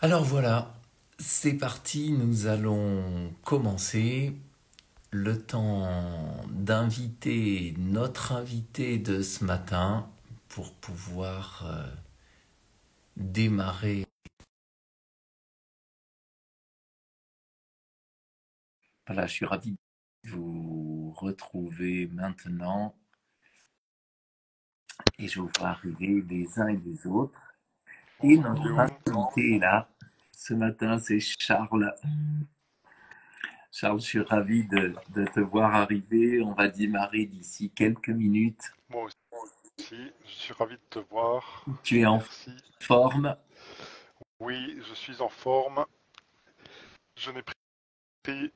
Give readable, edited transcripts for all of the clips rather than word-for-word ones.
Alors voilà, c'est parti, nous allons commencer. Le temps d'inviter notre invité de ce matin pour pouvoir démarrer. Voilà, je suis ravi de vous retrouver maintenant et je vous vois arriver les uns et les autres. Et Bonjour notre Guillaume. invité est là. Ce matin, c'est Charles. Charles, je suis ravi de te voir arriver. On va démarrer d'ici quelques minutes. Moi aussi, je suis ravi de te voir. Tu es en Merci. forme? Oui, je suis en forme. Je n'ai pris,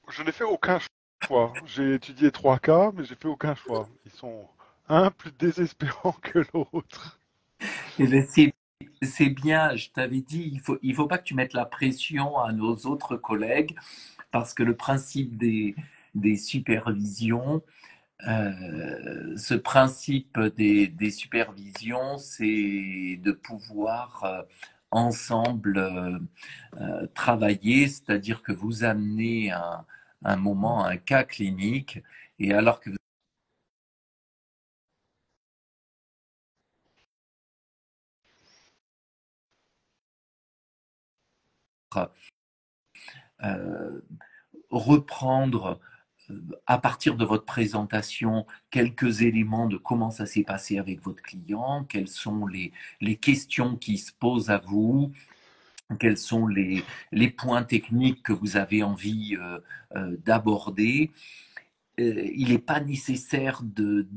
je n'ai fait aucun choix. J'ai étudié 3 cas, mais j'ai fait aucun choix. Ils sont un plus désespérants que l'autre. Eh ben, c'est bien, je t'avais dit, il faut pas que tu mettes la pression à nos autres collègues, parce que le principe des supervisions, ce principe des supervisions, c'est de pouvoir ensemble travailler, c'est-à-dire que vous amenez un moment, un cas clinique, et alors que euh, reprendre à partir de votre présentation quelques éléments de comment ça s'est passé avec votre client, quelles sont les questions qui se posent à vous, quels sont les points techniques que vous avez envie d'aborder. Il n'est pas nécessaire de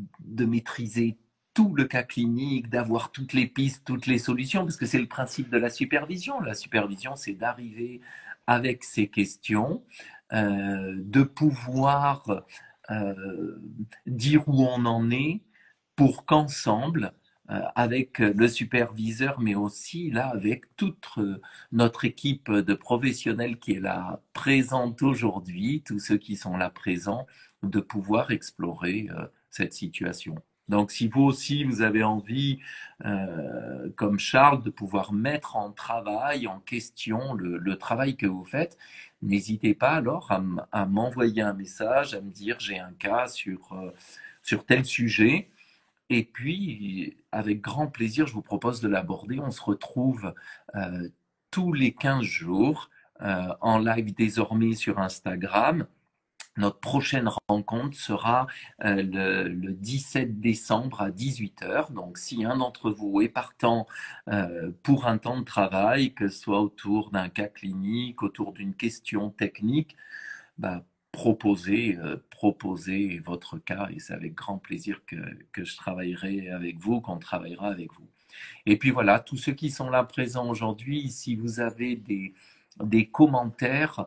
maîtriser tout le cas clinique, d'avoir toutes les pistes, toutes les solutions, parce que c'est le principe de la supervision. La supervision, c'est d'arriver avec ces questions, de pouvoir euh, dire où on en est pour qu'ensemble, avec le superviseur, mais aussi là avec toute notre équipe de professionnels qui est là présente aujourd'hui, tous ceux qui sont là présents, de pouvoir explorer cette situation. Donc, si vous aussi, vous avez envie, comme Charles, de pouvoir mettre en travail, en question le travail que vous faites, n'hésitez pas alors à m'envoyer un message, à me dire j'ai un cas sur tel sujet. Et puis, avec grand plaisir, je vous propose de l'aborder. On se retrouve euh, tous les 15 jours en live désormais sur Instagram. Notre prochaine rencontre sera le 17 décembre à 18 heures. Donc, si un d'entre vous est partant pour un temps de travail, que ce soit autour d'un cas clinique, autour d'une question technique, bah, proposez votre cas et c'est avec grand plaisir que je travaillerai avec vous, qu'on travaillera avec vous. Et puis voilà, tous ceux qui sont là présents aujourd'hui, si vous avez des commentaires,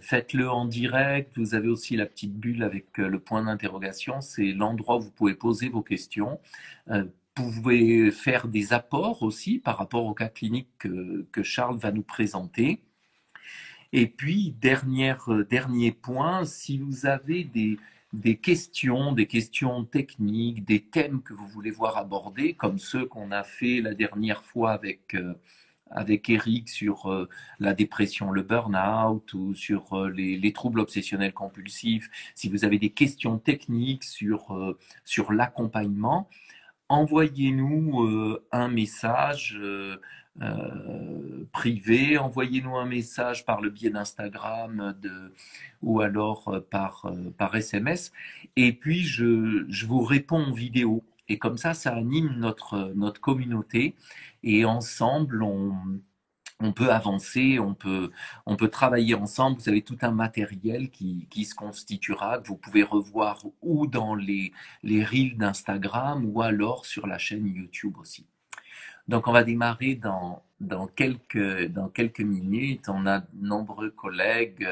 faites-le en direct. Vous avez aussi la petite bulle avec le point d'interrogation. C'est l'endroit où vous pouvez poser vos questions. Vous pouvez faire des apports aussi par rapport au cas clinique que Charles va nous présenter. Et puis, dernier point, si vous avez des questions techniques, des thèmes que vous voulez voir abordés, comme ceux qu'on a fait la dernière fois avec Eric sur la dépression, le burn-out ou sur les troubles obsessionnels compulsifs, si vous avez des questions techniques sur l'accompagnement, envoyez-nous un message privé, envoyez-nous un message par le biais d'Instagram ou alors par SMS. Et puis, je vous réponds en vidéo. Et comme ça anime notre communauté. Et ensemble, on peut avancer, on peut travailler ensemble. Vous avez tout un matériel qui se constituera, que vous pouvez revoir ou dans les reels d'Instagram ou alors sur la chaîne YouTube aussi. Donc, on va démarrer dans quelques minutes. On a de nombreux collègues,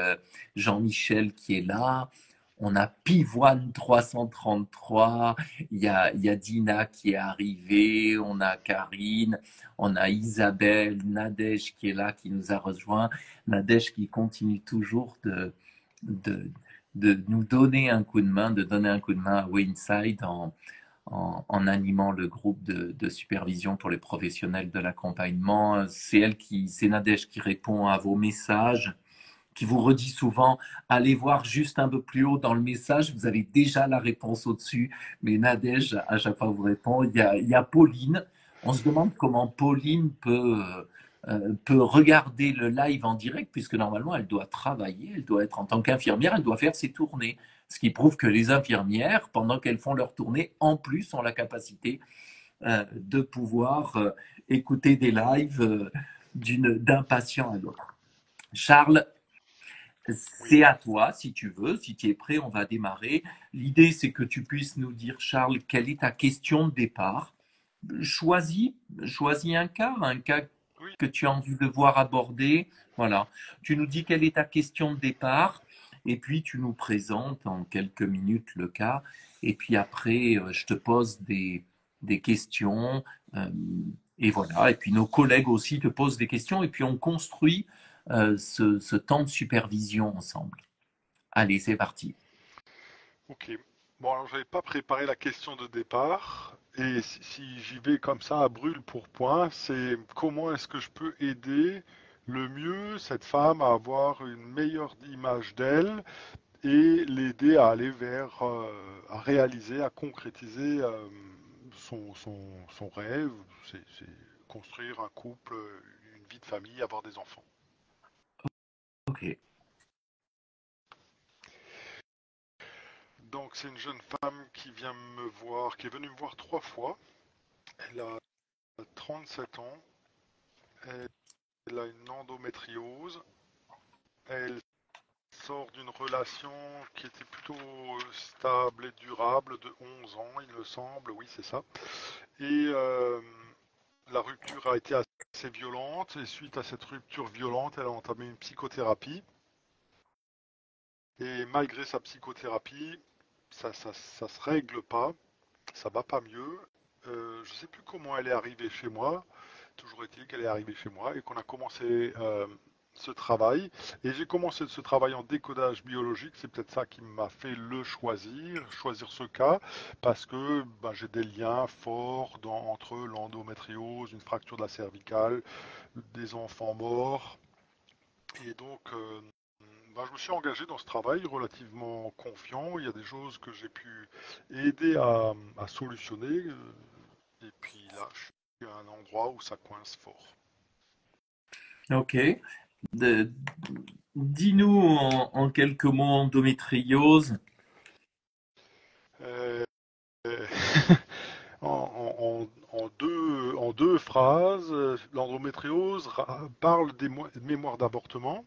Jean-Michel qui est là. On a Pivoine 333, il y a Dina qui est arrivée, on a Karine, on a Isabelle, Nadège qui est là, qui nous a rejoint. Nadège qui continue toujours de, de nous donner un coup de main, de donner un coup de main à Wayside en animant le groupe de supervision pour les professionnels de l'accompagnement. C'est Nadège qui répond à vos messages, qui vous redit souvent, allez voir juste un peu plus haut dans le message, vous avez déjà la réponse au-dessus, mais Nadège, à chaque fois, vous répond. Il y a Pauline. On se demande comment Pauline peut regarder le live en direct, puisque normalement, elle doit travailler, elle doit être en tant qu'infirmière, elle doit faire ses tournées. Ce qui prouve que les infirmières, pendant qu'elles font leurs tournées, en plus, ont la capacité de pouvoir écouter des lives d'un patient à l'autre. Charles, Oui. c'est à toi, si tu veux. Si tu es prêt, on va démarrer. L'idée, c'est que tu puisses nous dire, Charles, quelle est ta question de départ. Choisis, choisis un cas Oui. que tu as envie de voir aborder. Voilà. Tu nous dis quelle est ta question de départ. Et puis, tu nous présentes en quelques minutes le cas. Et puis après, je te pose des questions. euh, et voilà. Et puis, nos collègues aussi te posent des questions. Et puis, on construit ce temps de supervision ensemble. Allez, c'est parti. Ok. Bon, alors j'avais pas préparé la question de départ, et si j'y vais comme ça à brûle pour point, c'est comment est-ce que je peux aider le mieux cette femme à avoir une meilleure image d'elle et l'aider à aller vers, à réaliser, à concrétiser son rêve, c'est construire un couple, une vie de famille, avoir des enfants. Ok. Donc c'est une jeune femme qui vient me voir, qui est venue me voir 3 fois. Elle a 37 ans, elle a une endométriose, elle sort d'une relation qui était plutôt stable et durable de 11 ans, il me semble, oui c'est ça. Et la rupture a été assez violente et suite à cette rupture violente, elle a entamé une psychothérapie. Et malgré sa psychothérapie, ça se règle pas, ça va pas mieux. Je sais plus comment elle est arrivée chez moi. Toujours est-il qu'elle est arrivée chez moi et qu'on a commencé ce travail. Et j'ai commencé ce travail en décodage biologique. C'est peut-être ça qui m'a fait le choisir ce cas, parce que ben, j'ai des liens forts entre l'endométriose, une fracture de la cervicale, des enfants morts. Et donc, ben, je me suis engagé dans ce travail relativement confiant. Il y a des choses que j'ai pu aider à solutionner. Et puis là, je suis à un endroit où ça coince fort. Ok. De- Dis-nous en quelques mots endométriose. Euh, en deux phrases, l'endométriose parle des mémoires d'avortement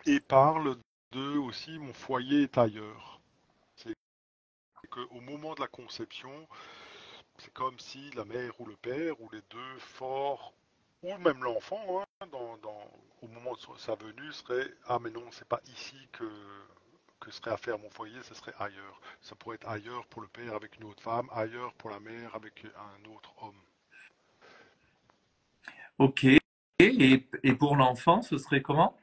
et parle de aussi mon foyer est ailleurs. C'est qu'au moment de la conception, c'est comme si la mère ou le père ou les deux forts ou même l'enfant, hein, au moment de sa venue, serait ah mais non, c'est pas ici que serait à faire mon foyer, ce serait ailleurs. Ça pourrait être ailleurs pour le père avec une autre femme, ailleurs pour la mère avec un autre homme. Ok. Et pour l'enfant, ce serait comment?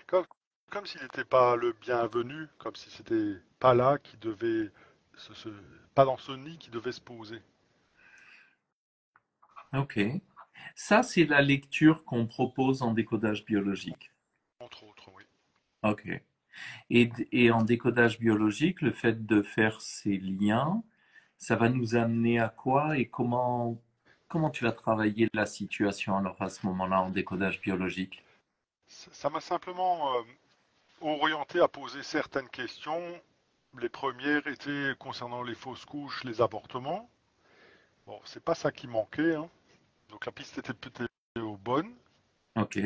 Comme, comme s'il n'était pas le bienvenu, comme si c'était pas là qui devait pas dans ce nid qui devait se poser. Ok. Ça, c'est la lecture qu'on propose en décodage biologique. Entre autres, oui. Ok. Et en décodage biologique, le fait de faire ces liens, ça va nous amener à quoi et comment tu vas travailler la situation alors à ce moment-là en décodage biologique? Ça m'a simplement orienté à poser certaines questions. Les premières étaient concernant les fausses couches, les avortements. Bon, c'est pas ça qui manquait, hein. Donc la piste était peut-être bonne, Ok,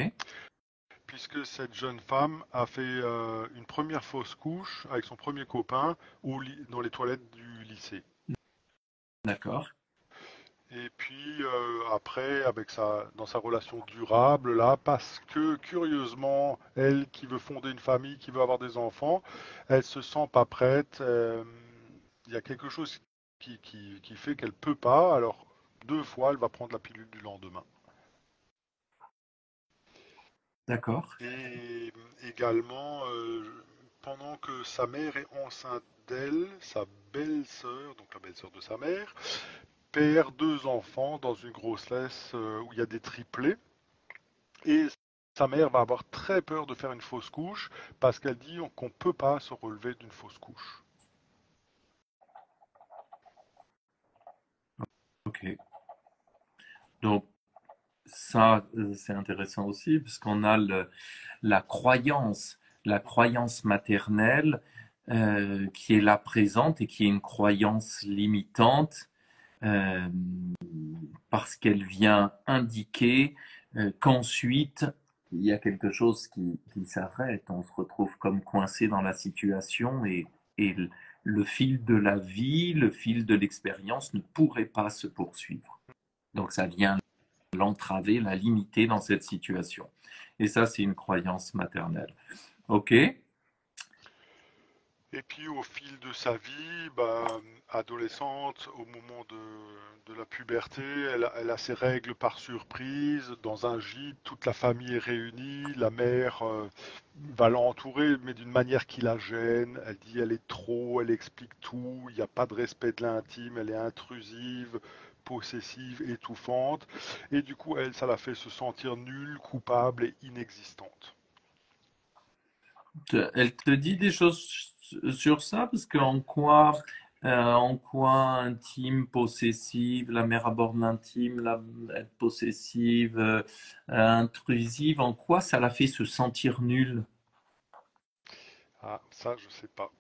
puisque cette jeune femme a fait une première fausse couche avec son premier copain dans les toilettes du lycée. d'accord. Et puis après, dans sa relation durable, là, parce que curieusement, elle qui veut fonder une famille, qui veut avoir des enfants, elle se sent pas prête. Il y a quelque chose qui fait qu'elle peut pas. Alors 2 fois, elle va prendre la pilule du lendemain. D'accord. Et également, pendant que sa mère est enceinte d'elle, sa belle-sœur, donc la belle-sœur de sa mère, perd deux enfants dans une grossesse où il y a des triplés. Et sa mère va avoir très peur de faire une fausse couche parce qu'elle dit qu'on ne peut pas se relever d'une fausse couche. Ok. Donc, ça, c'est intéressant aussi, parce qu'on a la croyance maternelle qui est là présente et qui est une croyance limitante euh, parce qu'elle vient indiquer qu'ensuite, il y a quelque chose qui s'arrête. On se retrouve comme coincé dans la situation et le fil de la vie, le fil de l'expérience ne pourrait pas se poursuivre. Donc ça vient l'entraver, la limiter dans cette situation. Et ça, c'est une croyance maternelle. OK? Et puis au fil de sa vie, bah, adolescente, au moment de la puberté, elle a ses règles par surprise. Dans un gîte, toute la famille est réunie. La mère va l'entourer, mais d'une manière qui la gêne. Elle dit elle est trop, elle explique tout. Il n'y a pas de respect de l'intime. Elle est intrusive, possessive, étouffante. Et du coup, elle, ça la fait se sentir nulle, coupable et inexistante. Elle te dit des choses sur ça, parce en quoi intime, possessive, la mère aborde l'intime, la être possessive, intrusive, en quoi ça la fait se sentir nulle? Ah, ça, je sais pas.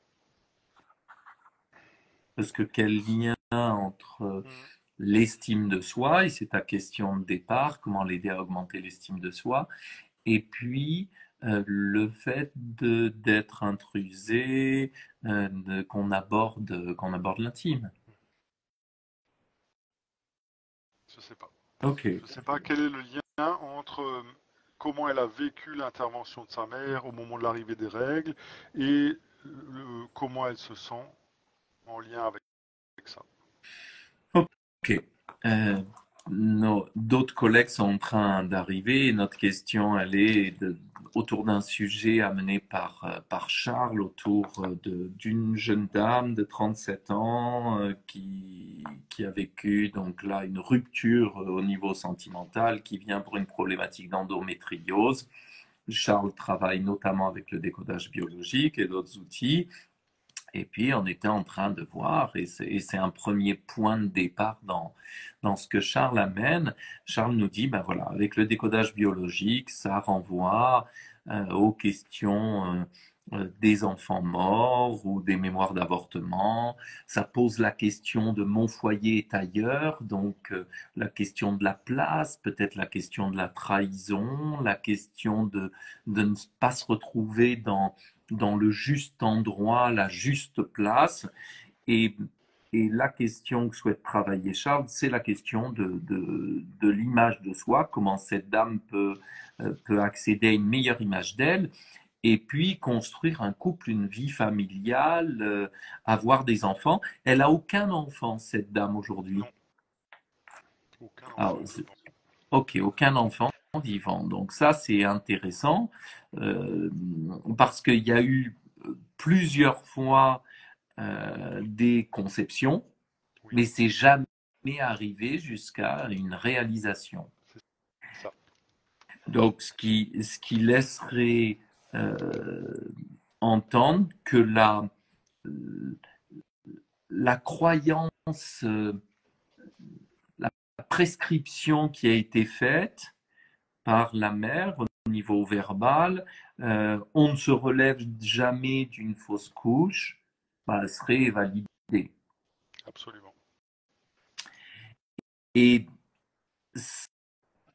Parce que quel lien entre Hmm. l'estime de soi, et c'est ta question de départ, comment l'aider à augmenter l'estime de soi, et puis le fait d'être intrusé, qu'on aborde l'intime. Je sais pas. Ok. Je sais pas quel est le lien entre comment elle a vécu l'intervention de sa mère au moment de l'arrivée des règles et comment elle se sent en lien avec ça. Ok. Euh, D'autres collègues sont en train d'arriver et notre question, elle est autour d'un sujet amené par Charles, autour d'une jeune dame de 37 ans qui a vécu donc là une rupture au niveau sentimental qui vient pour une problématique d'endométriose. Charles travaille notamment avec le décodage biologique et d'autres outils. Et puis, on était en train de voir, et c'est un premier point de départ dans ce que Charles amène. Charles nous dit, ben voilà, avec le décodage biologique, ça renvoie aux questions des enfants morts ou des mémoires d'avortement. Ça pose la question de mon foyer est ailleurs, donc la question de la place, peut-être la question de la trahison, la question de ne pas se retrouver dans le juste endroit, la juste place. Et, et la question que souhaite travailler Charles, c'est la question de l'image de soi, comment cette dame peut accéder à une meilleure image d'elle, et puis construire un couple, une vie familiale, avoir des enfants. Elle a aucun enfant, cette dame aujourd'hui. Non, aucun Alors, enfant vivant. ok, aucun enfant vivant. Donc ça, c'est intéressant euh, parce qu'il y a eu plusieurs fois des conceptions, Oui, mais c'est jamais arrivé jusqu'à une réalisation. c'est ça. Donc, ce qui laisserait euh, entendre que la croyance, la prescription qui a été faite par la mère au niveau verbal, on ne se relève jamais d'une fausse couche, bah, serait validée. Absolument. Et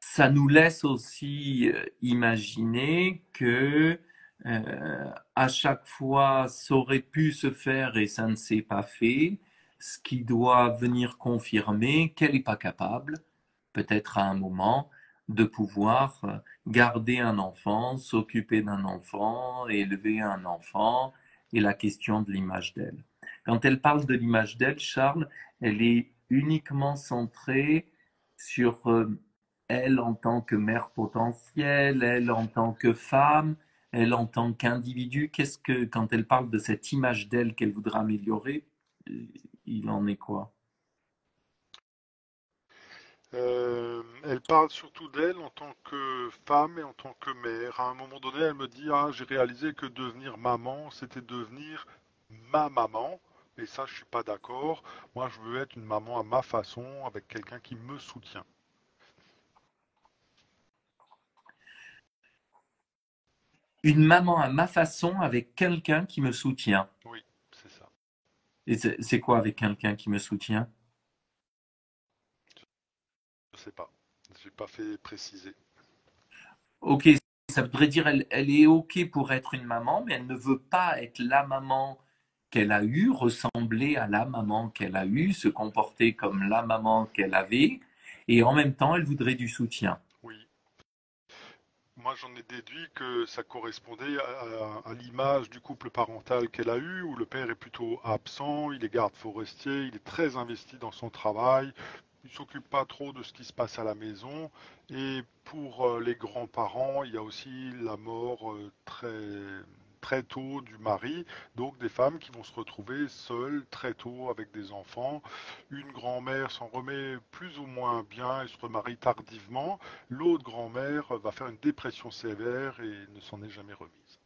ça nous laisse aussi imaginer que à chaque fois, ça aurait pu se faire et ça ne s'est pas fait, ce qui doit venir confirmer qu'elle n'est pas capable, peut-être à un moment, de pouvoir garder un enfant, s'occuper d'un enfant, élever un enfant, et la question de l'image d'elle. Quand elle parle de l'image d'elle, Charles, elle est uniquement centrée sur elle en tant que mère potentielle, elle en tant que femme, elle en tant qu'individu, quand elle parle de cette image d'elle qu'elle voudra améliorer, il en est quoi? Elle parle surtout d'elle en tant que femme et en tant que mère. À un moment donné, elle me dit, ah, j'ai réalisé que devenir maman, c'était devenir ma maman. Et ça, je suis pas d'accord. Moi, je veux être une maman à ma façon, avec quelqu'un qui me soutient. Une maman à ma façon avec quelqu'un qui me soutient. Oui, c'est ça. Et c'est quoi avec quelqu'un qui me soutient? Je sais pas. J'ai pas fait préciser. Ok, ça voudrait dire elle est ok pour être une maman, mais elle ne veut pas être la maman qu'elle a eue, ressembler à la maman qu'elle a eue, se comporter comme la maman qu'elle avait, et en même temps, elle voudrait du soutien. Oui. Moi, j'en ai déduit que ça correspondait à l'image du couple parental qu'elle a eu, où le père est plutôt absent, il est garde forestier, il est très investi dans son travail, il s'occupe pas trop de ce qui se passe à la maison. Et pour les grands-parents, il y a aussi la mort très tôt du mari, donc des femmes qui vont se retrouver seules très tôt avec des enfants. Une grand-mère s'en remet plus ou moins bien et se remarie tardivement. L'autre grand-mère va faire une dépression sévère et ne s'en est jamais remise.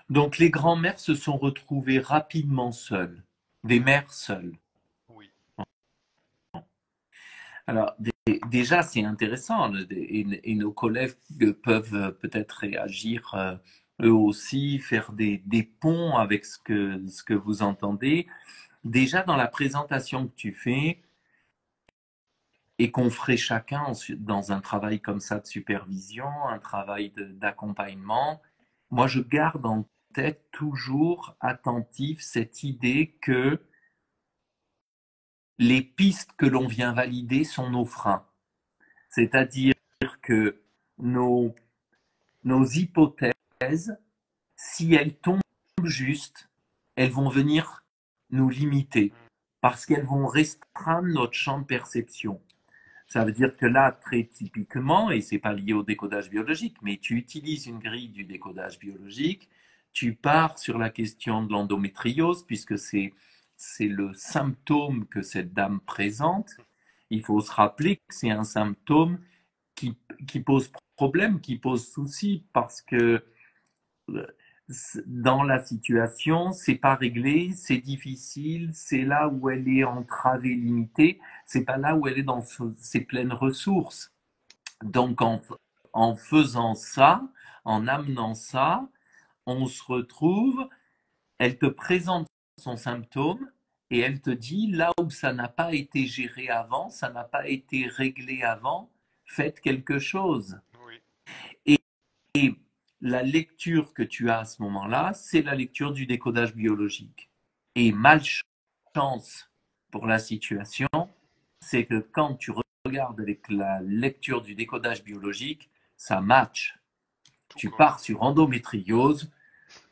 Donc les grands-mères se sont retrouvées rapidement seules, des mères seules. Oui, Alors déjà, c'est intéressant, et nos collègues peuvent peut-être réagir eux aussi, faire des ponts avec ce que vous entendez. Déjà, dans la présentation que tu fais, et qu'on ferait chacun dans un travail comme ça de supervision, un travail d'accompagnement, moi je garde en tête toujours attentif cette idée que les pistes que l'on vient valider sont nos freins. C'est-à-dire que nos, nos hypothèses, si elles tombent juste, elles vont venir nous limiter parce qu'elles vont restreindre notre champ de perception. Ça veut dire que là, très typiquement, et c'est pas lié au décodage biologique, mais tu utilises une grille du décodage biologique, tu pars sur la question de l'endométriose, puisque c'est le symptôme que cette dame présente. Il faut se rappeler que c'est un symptôme qui, qui pose problème, qui pose souci, parce que euh, dans la situation, c'est pas réglé, c'est difficile, c'est là où elle est entravée, limitée, c'est pas là où elle est dans ses pleines ressources. Donc en faisant ça, en amenant ça, on se retrouve, elle te présente son symptôme et elle te dit là où ça n'a pas été géré avant, ça n'a pas été réglé avant, faites quelque chose. oui, Et, et la lecture que tu as à ce moment-là, c'est la lecture du décodage biologique. Et malchance pour la situation, c'est que quand tu regardes avec la lecture du décodage biologique, ça match. tout Tu comme. pars sur endométriose,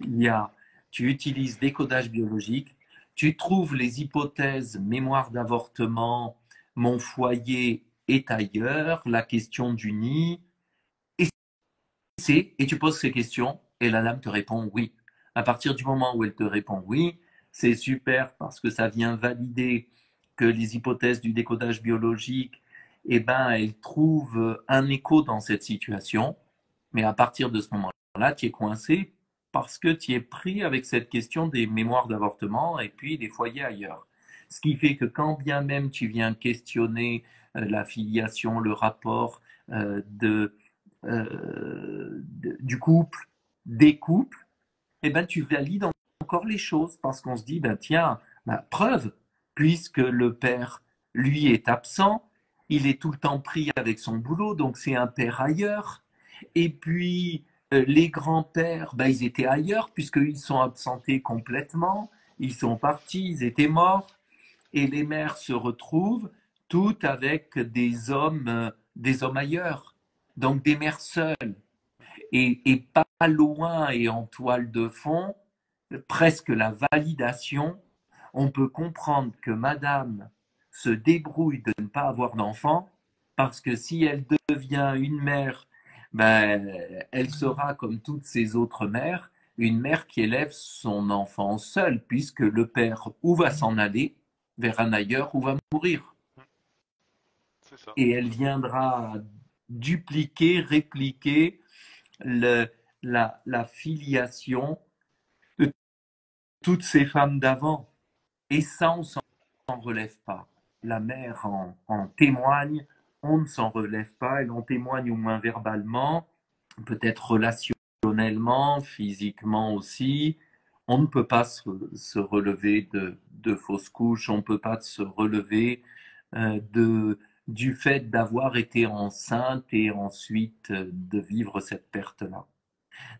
il y a, tu utilises décodage biologique, tu trouves les hypothèses mémoire d'avortement, mon foyer est ailleurs, la question du nid, et tu poses ces questions et la dame te répond oui. À partir du moment où elle te répond oui, c'est super parce que ça vient valider que les hypothèses du décodage biologique, eh ben, elles trouvent un écho dans cette situation. Mais à partir de ce moment-là, tu es coincé parce que tu es pris avec cette question des mémoires d'avortement et puis des foyers ailleurs. Ce qui fait que quand bien même tu viens questionner la filiation, le rapport du couple, des couples, eh ben, tu valides encore les choses parce qu'on se dit, ben, tiens, ben, preuve, puisque le père, lui, est absent, il est tout le temps pris avec son boulot, donc c'est un père ailleurs. Et puis, les grands-pères, ben, ils étaient ailleurs puisqu'ils sont absentés complètement, ils sont partis, ils étaient morts, et les mères se retrouvent toutes avec des hommes ailleurs, donc des mères seules et pas loin et en toile de fond, presque la validation, on peut comprendre que madame se débrouille de ne pas avoir d'enfant parce que si elle devient une mère ben, elle sera, comme toutes ces autres mères, une mère qui élève son enfant seule, puisque le père ou va s'en aller vers un ailleurs ou va mourir. C'est ça. Et elle viendra dupliquer, répliquer le, la filiation de toutes ces femmes d'avant. Et ça, on s'en relève pas. La mère en témoigne, on ne s'en relève pas, elle en témoigne au moins verbalement, peut-être relationnellement, physiquement aussi. On ne peut pas se relever de fausses couches, on ne peut pas se relever du fait d'avoir été enceinte et ensuite de vivre cette perte-là.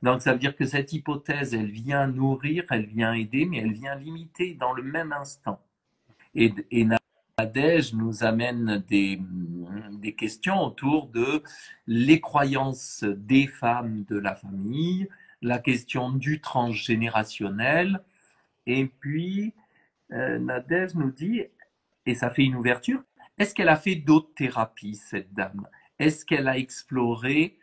Donc ça veut dire que cette hypothèse, elle vient nourrir, elle vient aider, mais elle vient limiter dans le même instant. Et Nadège nous amène des questions autour de les croyances des femmes de la famille, la question du transgénérationnel, et puis Nadège nous dit, et ça fait une ouverture, est-ce qu'elle a fait d'autres thérapies, cette dame? Est-ce qu'elle a exploré,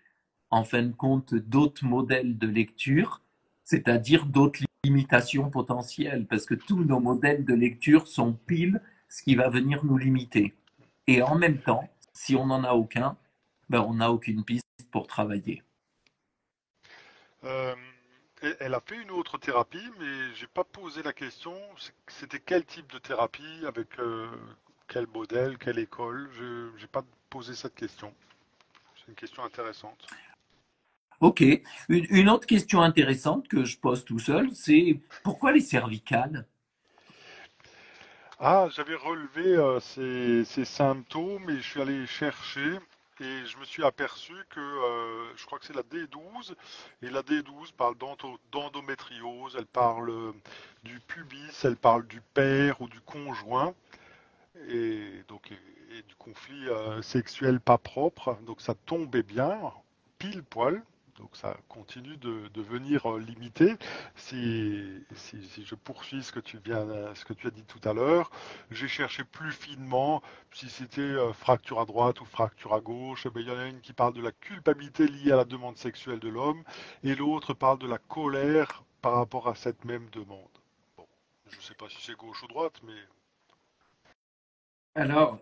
en fin de compte, d'autres modèles de lecture, c'est-à-dire d'autres limitations potentielles, parce que tous nos modèles de lecture sont pile ce qui va venir nous limiter. Et en même temps, si on n'en a aucun, ben on n'a aucune piste pour travailler. Euh, Elle a fait une autre thérapie, mais j'ai pas posé la question. C'était quel type de thérapie, avec quel modèle, quelle école. Je n'ai pas posé cette question. C'est une question intéressante. Ok. Une autre question intéressante que je pose tout seul, c'est pourquoi les cervicales? Ah, j'avais relevé ces symptômes et je suis allé chercher et je me suis aperçu que je crois que c'est la D12 et la D12 parle d'endométriose, elle parle du pubis, elle parle du père ou du conjoint et donc et du conflit sexuel pas propre. Donc ça tombait bien, pile poil. Donc ça continue de venir limiter. Si je poursuis ce que tu as dit tout à l'heure, j'ai cherché plus finement si c'était fracture à droite ou fracture à gauche. Eh ben, il y en a une qui parle de la culpabilité liée à la demande sexuelle de l'homme et l'autre parle de la colère par rapport à cette même demande. Bon, je ne sais pas si c'est gauche ou droite, mais Alors,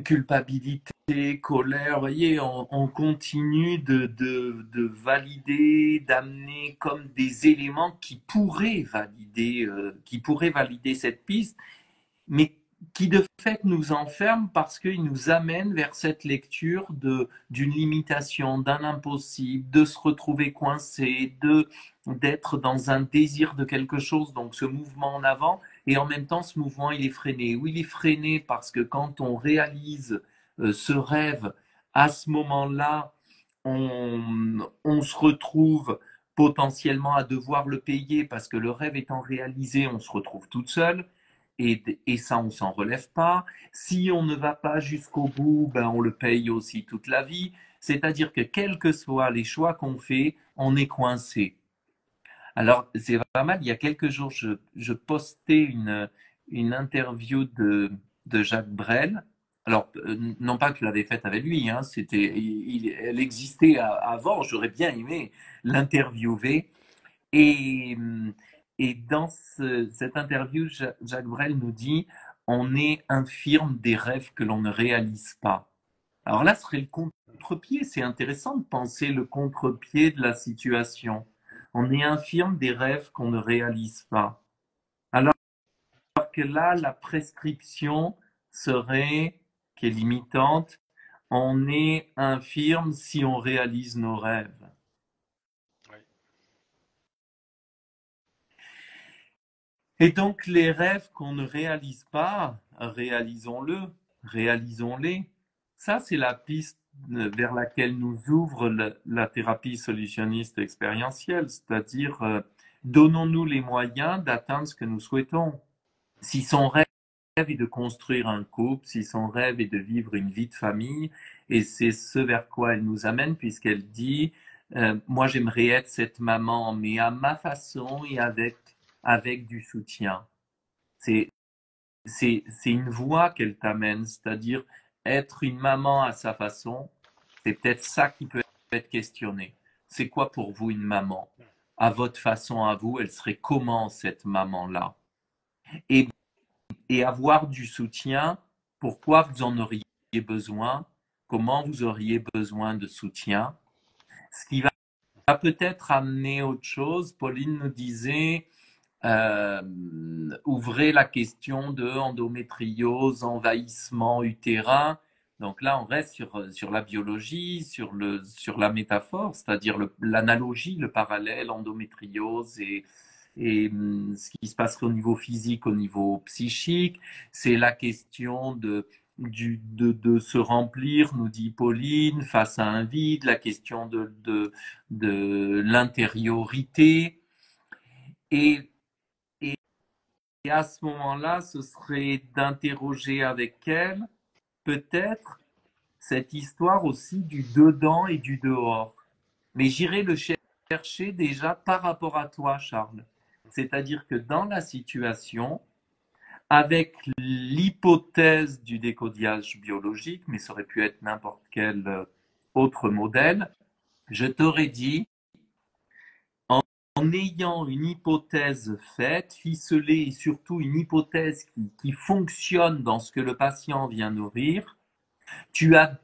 culpabilité, colère, vous voyez, on continue de valider, d'amener comme des éléments qui pourraient valider cette piste, mais qui de fait nous enferment parce qu'ils nous amènent vers cette lecture d'une limitation, d'un impossible, de se retrouver coincé, d'être dans un désir de quelque chose, donc ce mouvement en avant, et en même temps ce mouvement il est freiné. Oui, il est freiné parce que quand on réalise ce rêve, à ce moment-là, on se retrouve potentiellement à devoir le payer parce que le rêve étant réalisé, on se retrouve toute seule et ça, on s'en relève pas. Si on ne va pas jusqu'au bout, ben, on le paye aussi toute la vie. C'est-à-dire que quels que soient les choix qu'on fait, on est coincé. Alors, c'est pas mal. Il y a quelques jours, je postais une interview de Jacques Brel. Alors, non pas que je l'avais faite avec lui, hein, elle existait avant. J'aurais bien aimé l'interviewer. Et, et dans cette interview, Jacques Brel nous dit, on est infirme des rêves que l'on ne réalise pas. Alors là, ce serait le contre-pied. C'est intéressant de penser le contre-pied de la situation. On est infirme des rêves qu'on ne réalise pas. Alors que là, la prescription serait, qui est limitante, on est infirme si on réalise nos rêves. oui. Et donc, les rêves qu'on ne réalise pas, réalisons-le, réalisons-les. Ça, c'est la piste vers laquelle nous ouvre la thérapie solutionniste expérientielle, c'est-à-dire donnons-nous les moyens d'atteindre ce que nous souhaitons. Si son rêve est de construire un couple, si son rêve est de vivre une vie de famille, et c'est ce vers quoi elle nous amène, puisqu'elle dit, moi j'aimerais être cette maman, mais à ma façon et avec du soutien. C'est, c'est une voie qu'elle t'amène, c'est-à-dire être une maman à sa façon. C'est peut-être ça qui peut être questionné. C'est quoi pour vous une maman? À votre façon, à vous, elle serait comment cette maman-là? Et, et avoir du soutien, pourquoi vous en auriez besoin? Comment vous auriez besoin de soutien? Ce qui va peut-être amener autre chose. Pauline nous disait, ouvrez la question de endométriose, envahissement utérin. Donc là, on reste sur la biologie, sur la métaphore, c'est-à-dire l'analogie, le parallèle, endométriose et ce qui se passerait au niveau physique, au niveau psychique. C'est la question de se remplir, nous dit Pauline, face à un vide, la question de l'intériorité. Et et à ce moment-là, ce serait d'interroger avec elle peut-être cette histoire aussi du dedans et du dehors. Mais j'irai le chercher déjà par rapport à toi, Charles. C'est-à-dire que dans la situation, avec l'hypothèse du décodage biologique, mais ça aurait pu être n'importe quel autre modèle, je t'aurais dit, en ayant une hypothèse faite, ficelée et surtout une hypothèse qui fonctionne dans ce que le patient vient nourrir, tu as,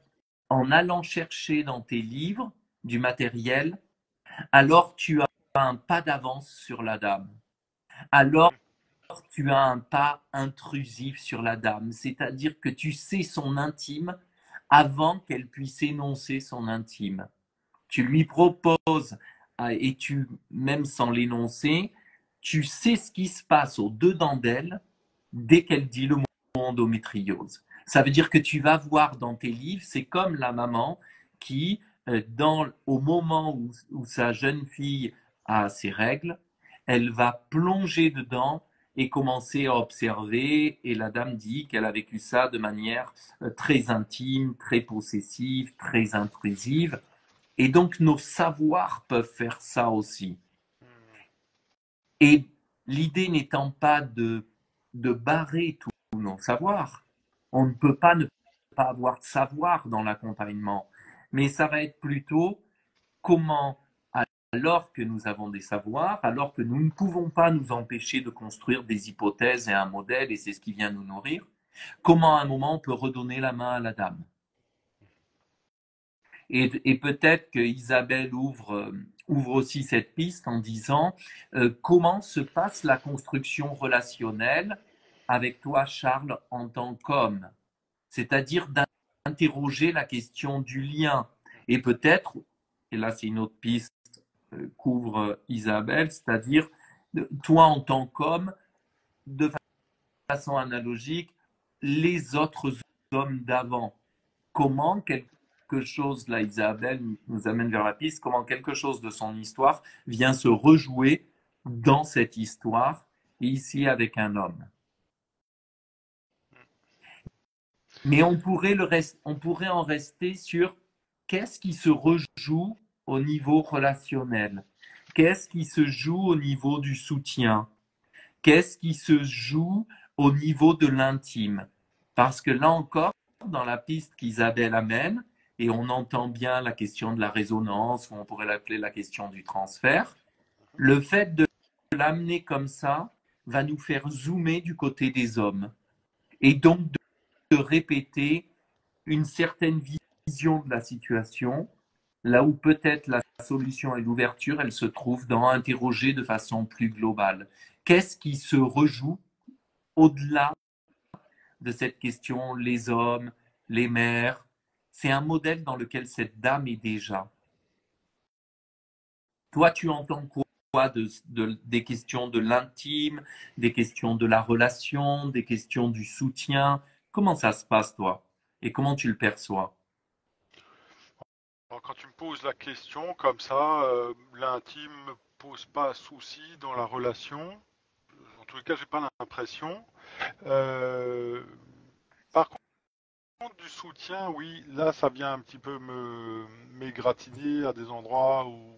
en allant chercher dans tes livres du matériel, alors tu as un pas d'avance sur la dame. Alors tu as un pas intrusif sur la dame, c'est-à-dire que tu sais son intime avant qu'elle puisse énoncer son intime. Tu lui proposes, et tu, même sans l'énoncer, tu sais ce qui se passe au-dedans d'elle dès qu'elle dit le mot endométriose. Ça veut dire que tu vas voir dans tes livres, c'est comme la maman qui, au moment où sa jeune fille a ses règles, elle va plonger dedans et commencer à observer. Et la dame dit qu'elle a vécu ça de manière très intime, très possessive, très intrusive. Et donc nos savoirs peuvent faire ça aussi. Et l'idée n'étant pas de barrer tous nos savoirs. On ne peut pas ne pas avoir de savoir dans l'accompagnement. Mais ça va être plutôt comment, alors que nous avons des savoirs, alors que nous ne pouvons pas nous empêcher de construire des hypothèses et un modèle, et c'est ce qui vient nous nourrir, comment à un moment on peut redonner la main à la dame. Et peut-être que Isabelle ouvre aussi cette piste en disant comment se passe la construction relationnelle avec toi, Charles, en tant qu'homme, c'est-à-dire d'interroger la question du lien. Et peut-être, et là c'est une autre piste qu'ouvre Isabelle, c'est-à-dire toi en tant qu'homme, de façon analogique, les autres hommes d'avant. Comment quelque chose, là Isabelle nous amène vers la piste, comment quelque chose de son histoire vient se rejouer dans cette histoire, ici avec un homme. Mais on pourrait en rester sur qu'est-ce qui se rejoue au niveau relationnel, qu'est-ce qui se joue au niveau du soutien, qu'est-ce qui se joue au niveau de l'intime. Parce que là encore, dans la piste qu'Isabelle amène, et on entend bien la question de la résonance, ou on pourrait l'appeler la question du transfert, le fait de l'amener comme ça va nous faire zoomer du côté des hommes. Et donc de répéter une certaine vision de la situation, là où peut-être la solution et l'ouverture, elle se trouve dans interroger de façon plus globale. Qu'est-ce qui se rejoue au-delà de cette question, les hommes, les mères? C'est un modèle dans lequel cette dame est déjà. Toi, tu entends quoi des questions de l'intime, des questions de la relation, des questions du soutien? Comment ça se passe, toi? Et comment tu le perçois? Alors, quand tu me poses la question comme ça, l'intime me pose pas souci dans la relation. En tout cas, j'ai pas l'impression. Euh, Par contre, du soutien, oui, là, ça vient un petit peu me m'égratigner à des endroits où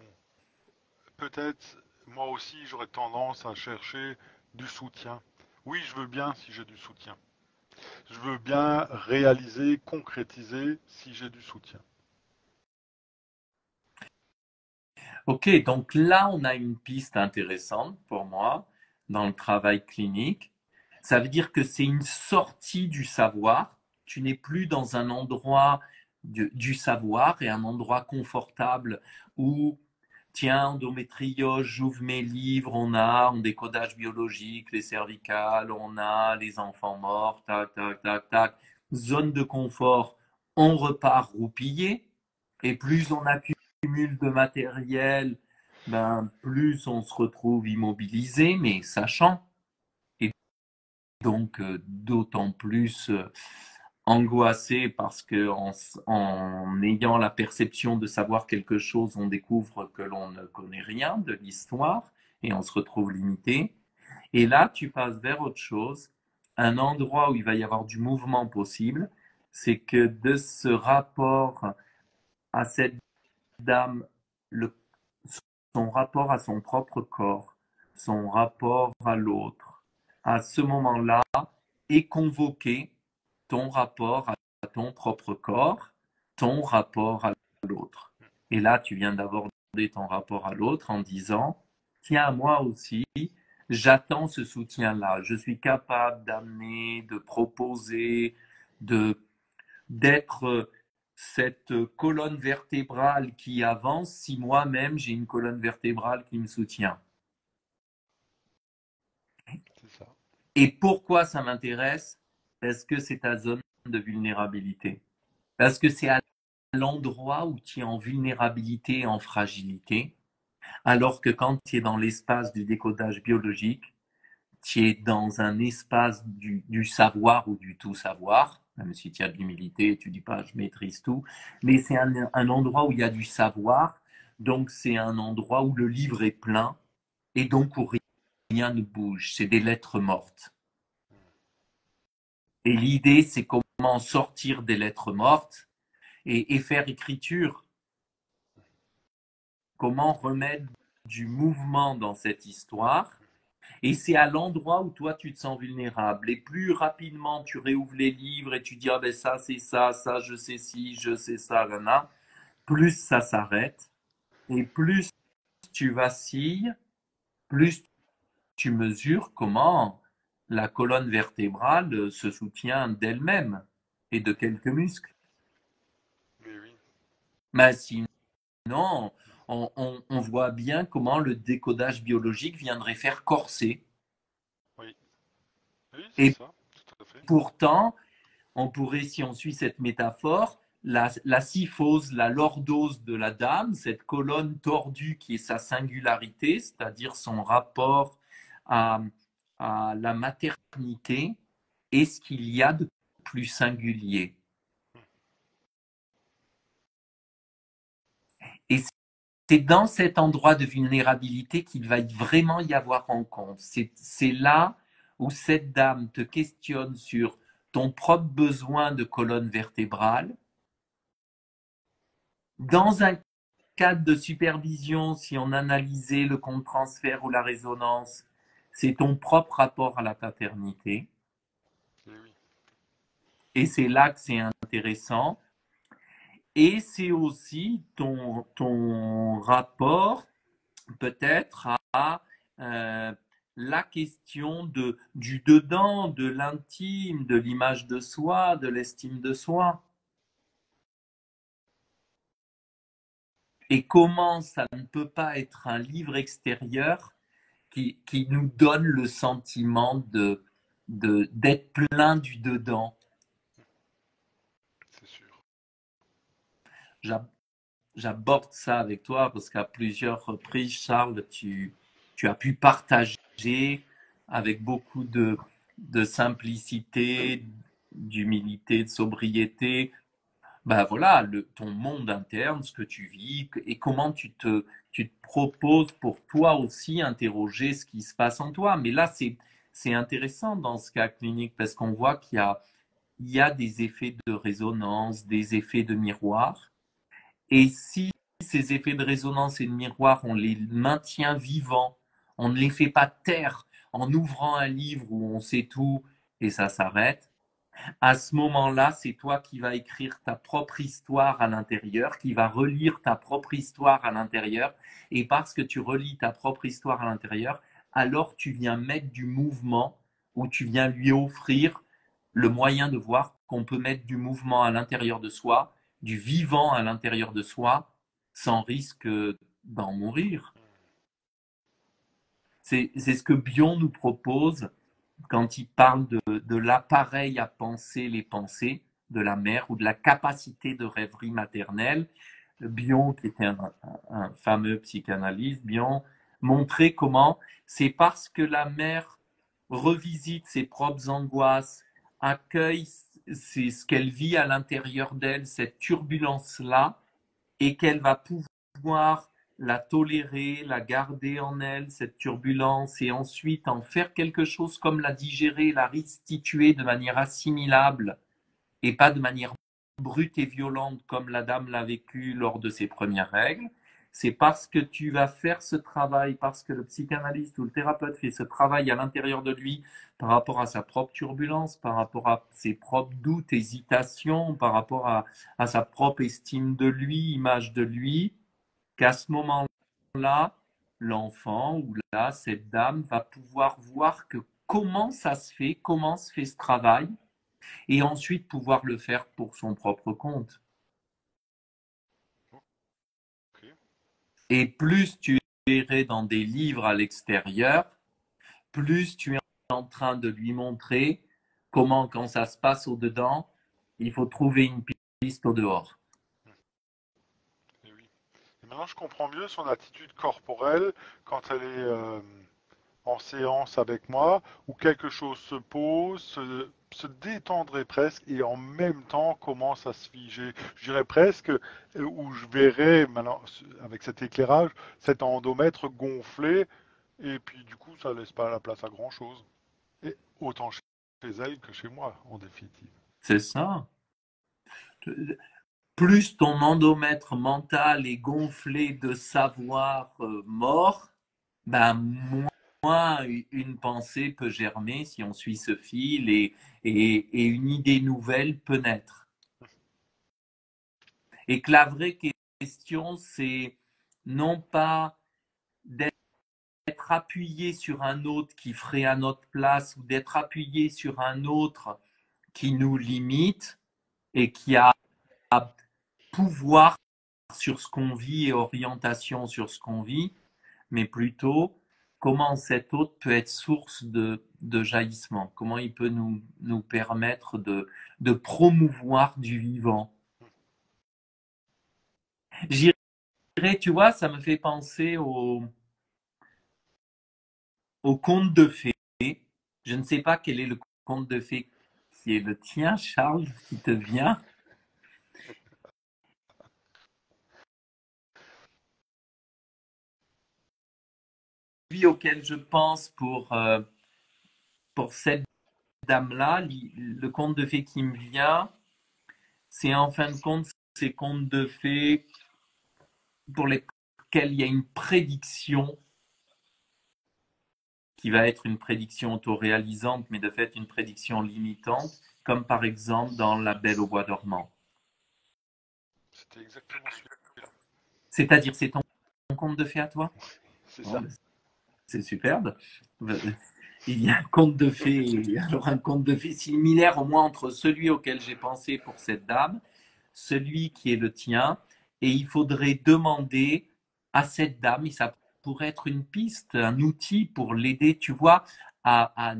peut-être moi aussi j'aurais tendance à chercher du soutien. Oui, je veux bien si j'ai du soutien. Je veux bien réaliser, concrétiser si j'ai du soutien. Ok, donc là, on a une piste intéressante pour moi dans le travail clinique. Ça veut dire que c'est une sortie du savoir. Tu n'es plus dans un endroit du savoir et un endroit confortable où, tiens, endométriose, j'ouvre mes livres, on a en décodage biologique, les cervicales, on a les enfants morts, tac, tac, tac, tac. Zone de confort, on repart roupillé. Et plus on accumule de matériel, ben, plus on se retrouve immobilisé, mais sachant, et donc d'autant plus angoissé parce que en ayant la perception de savoir quelque chose, on découvre que l'on ne connaît rien de l'histoire et on se retrouve limité. Et là, tu passes vers autre chose, un endroit où il va y avoir du mouvement possible, c'est que de ce rapport à cette dame, le, son rapport à son propre corps, son rapport à l'autre, à ce moment-là, est convoqué ton rapport à ton propre corps, ton rapport à l'autre. Et là, tu viens d'aborder ton rapport à l'autre en disant, tiens, moi aussi, j'attends ce soutien-là. Je suis capable d'amener, de proposer, de d'être cette colonne vertébrale qui avance si moi-même j'ai une colonne vertébrale qui me soutient. C'est ça. Et pourquoi ça m'intéresse? Parce que c'est ta zone de vulnérabilité. Parce que c'est à l'endroit où tu es en vulnérabilité et en fragilité, alors que quand tu es dans l'espace du décodage biologique, tu es dans un espace du savoir ou du tout savoir, même si tu as de l'humilité et tu dis pas je maîtrise tout, mais c'est un endroit où il y a du savoir, donc c'est un endroit où le livre est plein et donc où rien ne bouge, c'est des lettres mortes. Et l'idée, c'est comment sortir des lettres mortes et faire écriture, comment remettre du mouvement dans cette histoire. Et c'est à l'endroit où toi tu te sens vulnérable. Et plus rapidement tu réouvres les livres et tu dis ah ben ça c'est ça, ça je sais ci, je sais ça, là, plus ça s'arrête. Et plus tu vacilles, plus tu mesures comment la colonne vertébrale se soutient d'elle-même et de quelques muscles. Mais oui. Mais sinon, on voit bien comment le décodage biologique viendrait faire corser. Oui. Oui, c'est Et ça. Tout à fait. pourtant, on pourrait, si on suit cette métaphore, la syphose, la lordose de la dame, cette colonne tordue qui est sa singularité, c'est-à-dire son rapport à, à la maternité, est ce qu'il y a de plus singulier. Et c'est dans cet endroit de vulnérabilité qu'il va vraiment y avoir rencontre. C'est là où cette dame te questionne sur ton propre besoin de colonne vertébrale. Dans un cadre de supervision, si on analysait le compte transfert ou la résonance, c'est ton propre rapport à la paternité. Et oui. Et c'est là que c'est intéressant. Et c'est aussi ton rapport peut-être à la question du dedans, de l'intime, de l'image de soi, de l'estime de soi. Et comment ça ne peut pas être un livre extérieur qui nous donne le sentiment d'être plein du dedans. C'est sûr. J'aborde ça avec toi parce qu'à plusieurs reprises, Charles, tu as pu partager avec beaucoup de simplicité, d'humilité, de sobriété, ben voilà, ton monde interne, ce que tu vis et comment tu te proposes pour toi aussi interroger ce qui se passe en toi. Mais là, c'est intéressant dans ce cas clinique parce qu'on voit il y a des effets de résonance, des effets de miroir. Et si ces effets de résonance et de miroir, on les maintient vivants, on ne les fait pas taire en ouvrant un livre où on sait tout et ça s'arrête, À ce moment-là, c'est toi qui vas écrire ta propre histoire à l'intérieur, qui va relire ta propre histoire à l'intérieur. Et parce que tu relis ta propre histoire à l'intérieur, alors tu viens mettre du mouvement ou tu viens lui offrir le moyen de voir qu'on peut mettre du mouvement à l'intérieur de soi, du vivant à l'intérieur de soi, sans risque d'en mourir. C'est ce que Bion nous propose quand il parle de l'appareil à penser les pensées de la mère ou de la capacité de rêverie maternelle. Bion, qui était un fameux psychanalyste, Bion montrait comment c'est parce que la mère revisite ses propres angoisses, accueille ce qu'elle vit à l'intérieur d'elle, cette turbulence-là, et qu'elle va pouvoir la tolérer, la garder en elle, cette turbulence, et ensuite en faire quelque chose comme la digérer, la restituer de manière assimilable et pas de manière brute et violente comme la dame l'a vécu lors de ses premières règles. C'est parce que tu vas faire ce travail, parce que le psychanalyste ou le thérapeute fait ce travail à l'intérieur de lui par rapport à sa propre turbulence, par rapport à ses propres doutes, hésitations, par rapport à sa propre estime de lui, image de lui, qu'à ce moment-là, l'enfant ou là, cette dame va pouvoir voir que comment ça se fait, comment se fait ce travail, et ensuite pouvoir le faire pour son propre compte. Ok. Et plus tu irais dans des livres à l'extérieur, plus tu es en train de lui montrer comment, quand ça se passe au-dedans, il faut trouver une piste au dehors. Et oui. Et maintenant, je comprends mieux son attitude corporelle quand elle est en séance avec moi, où quelque chose se pose, se détendrait presque, et en même temps commence à se figer. Je dirais presque, où je verrais, maintenant, avec cet éclairage, cet endomètre gonflé, et puis du coup, ça laisse pas la place à grand-chose. Et autant chez elle que chez moi, en définitive. C'est ça. Plus ton endomètre mental est gonflé de savoir mort, ben moins une pensée peut germer si on suit ce fil et une idée nouvelle peut naître. Et que la vraie question, c'est non pas d'être appuyé sur un autre qui ferait à notre place ou d'être appuyé sur un autre qui nous limite et qui a pouvoir sur ce qu'on vit et orientation sur ce qu'on vit, mais plutôt comment cet autre peut être source de jaillissement, comment il peut nous permettre de promouvoir du vivant. J'irais, tu vois, ça me fait penser au conte de fées. Je ne sais pas quel est le conte de fées qui est le tien, Charles, qui te vient. Celui auquel je pense pour cette dame-là, le conte de fées qui me vient, c'est en fin de compte ces contes de fées pour lesquels il y a une prédiction qui va être une prédiction autoréalisante, mais de fait une prédiction limitante, comme par exemple dans La Belle au bois dormant. C'était exactement celui-là. C'est-à-dire, c'est ton conte de fées à toi? C'est Bon, ça. ben, c'est superbe. Il y a un conte de fées, alors un conte de fées similaire au moins entre celui auquel j'ai pensé pour cette dame, celui qui est le tien, et il faudrait demander à cette dame, et ça pourrait être une piste, un outil pour l'aider, tu vois, à